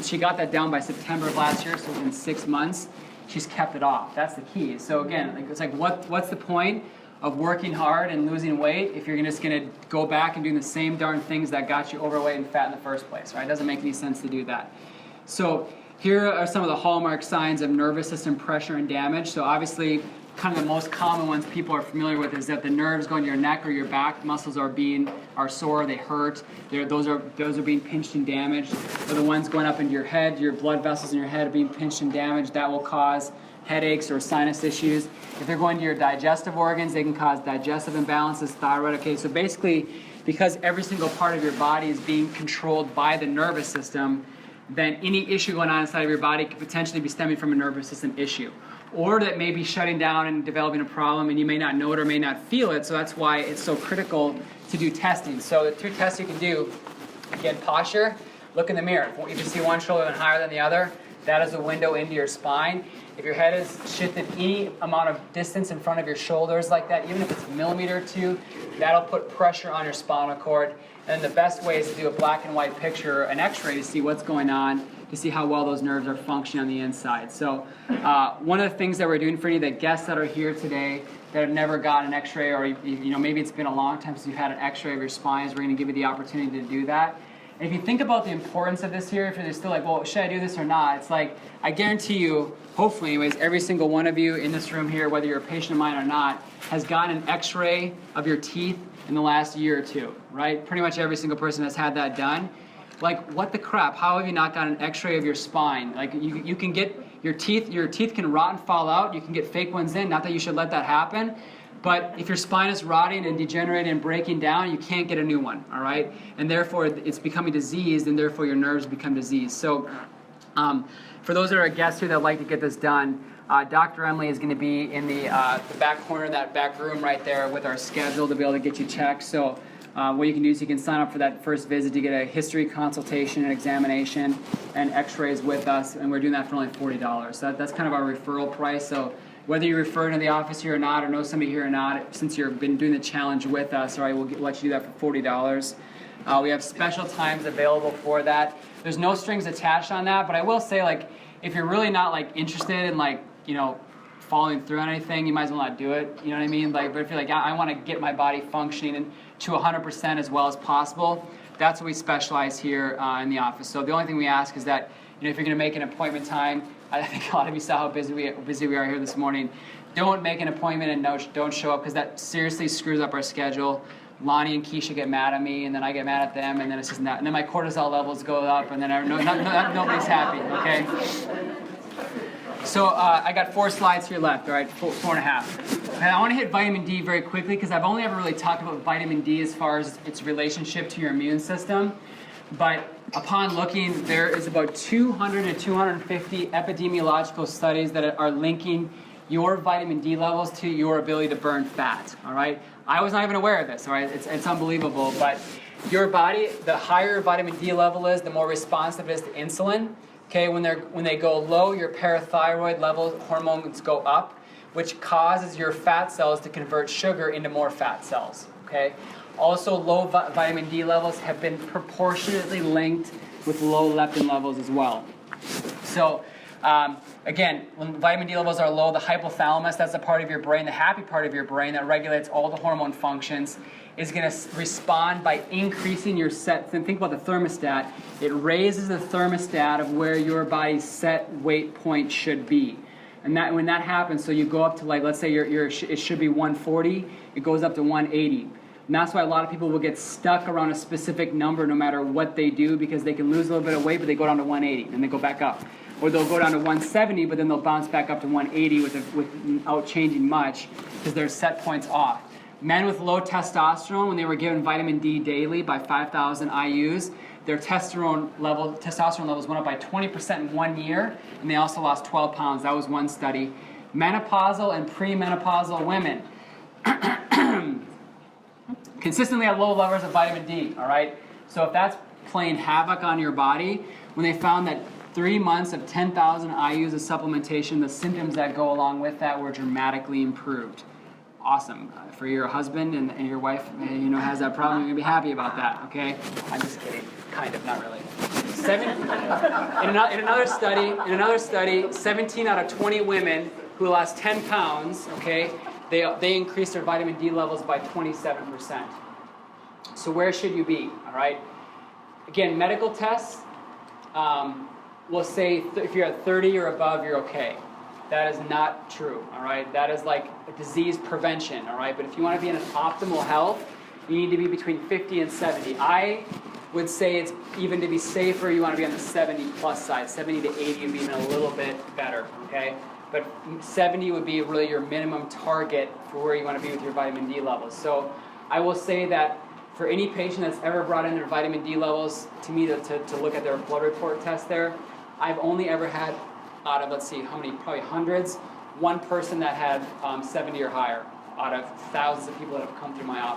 she got that down by September of last year, so within 6 months, she's kept it off. That's the key. So again, it's like, what's the point of working hard and losing weight if you're just going to go back and do the same darn things that got you overweight and fat in the first place, right? It doesn't make any sense to do that. So here are some of the hallmark signs of nervous system pressure and damage. So obviously, kind of the most common ones people are familiar with is that the nerves going to your neck or your back muscles are sore, they hurt. Those are being pinched and damaged. Or the ones going up into your head, your blood vessels in your head are being pinched and damaged. That will cause headaches or sinus issues. If they're going to your digestive organs, they can cause digestive imbalances, thyroid. Okay, so basically, because every single part of your body is being controlled by the nervous system, then any issue going on inside of your body could potentially be stemming from a nervous system issue. Or that may be shutting down and developing a problem, and you may not know it or may not feel it, so that's why it's so critical to do testing. So the 2 tests you can do, again, posture, look in the mirror. If you see one shoulder higher than the other, that is a window into your spine. If your head is shifted any amount of distance in front of your shoulders like that, even if it's a millimeter or 2, that'll put pressure on your spinal cord. And the best way is to do a black and white picture, an x-ray, to see what's going on, to see how well those nerves are functioning on the inside. So one of the things that we're doing for any of the guests that are here today that have never got an x-ray, or maybe it's been a long time since you've had an x-ray of your spine, is we're going to give you the opportunity to do that. And if you think about the importance of this here, if you're still like, well, should I do this or not? It's like, I guarantee you, hopefully anyways, every single one of you in this room here, whether you're a patient of mine or not, has gotten an x-ray of your teeth in the last year or 2, right? Pretty much every single person has had that done. Like, what the crap? How have you not got an x-ray of your spine? Like, you can get your teeth can rot and fall out. You can get fake ones in. Not that you should let that happen. But if your spine is rotting and degenerating and breaking down, you can't get a new one, all right? And therefore, it's becoming diseased, and therefore your nerves become diseased. So for those that are guests here that like to get this done, Dr. Emily is going to be in the back corner of that back room right there with our schedule to be able to get you checked. So what you can do is you can sign up for that first visit to get a history consultation and examination and x-rays with us, and we're doing that for only $40. So that's kind of our referral price. So whether you refer to the office here or not, or know somebody here or not, since you've been doing the challenge with us, all right, we'll let you do that for $40. We have special times available for that. There's no strings attached on that, but I will say, like, if you're really not like interested in like, following through on anything, you might as well not do it. You know what I mean? Like, but if you're like, I want to get my body functioning to 100% as well as possible, that's what we specialize here in the office. So the only thing we ask is that, if you're going to make an appointment time, I think a lot of you saw how busy we are here this morning. Don't make an appointment and don't show up, because that seriously screws up our schedule. Lonnie and Keisha get mad at me, and then I get mad at them, and then it's just not. And then my cortisol levels go up, and then nobody's happy. Okay. So I got 4 slides here left. All right, 4.5. And I want to hit vitamin D very quickly, because I've only ever really talked about vitamin D as far as its relationship to your immune system. But upon looking, there is about 200 to 250 epidemiological studies that are linking your vitamin D levels to your ability to burn fat, all right? I was not even aware of this, all right? It's unbelievable, but your body, the higher vitamin D level is, the more responsive it is to insulin. Okay, when they go low, your parathyroid level hormones go up, which causes your fat cells to convert sugar into more fat cells, okay? Also, low vitamin D levels have been proportionately linked with low leptin levels as well. So, again, when vitamin D levels are low, the hypothalamus, that's the part of your brain, the happy part of your brain that regulates all the hormone functions, is going to respond by increasing your set. Think about the thermostat. It raises the thermostat of where your body's set weight point should be. And when that happens, so you go up to, like, let's say it should be 140, it goes up to 180. And that's why a lot of people will get stuck around a specific number no matter what they do, because they can lose a little bit of weight, but they go down to 180 and they go back up. Or they'll go down to 170, but then they'll bounce back up to 180 without changing much, because their set points off. Men with low testosterone, when they were given vitamin D daily by 5,000 IUs, their testosterone levels went up by 20% in 1 year, and they also lost 12 pounds. That was one study. Menopausal and premenopausal women consistently have low levels of vitamin D, all right? So if that's playing havoc on your body, when they found that 3 months of 10,000 IUs of supplementation, the symptoms that go along with that were dramatically improved. Awesome. For your husband and your wife, has that problem, you're going to be happy about that, okay? I'm just kidding. Kind of, not really. In another study, 17 out of 20 women who lost 10 pounds, okay, they increased their vitamin D levels by 27%. So where should you be, all right? Again, medical tests will say if you're at 30 or above, you're okay. That is not true, all right? That is like a disease prevention, all right? But if you want to be in an optimal health, you need to be between 50 and 70. I would say it's even to be safer, you want to be on the 70 plus side. 70 to 80 would be even a little bit better, okay? But 70 would be really your minimum target for where you want to be with your vitamin D levels. So I will say that for any patient that's ever brought in their vitamin D levels to me to look at their blood report test there, I've only ever had, out of, let's see, how many, probably hundreds, one person that had 70 or higher out of thousands of people that have come through my office.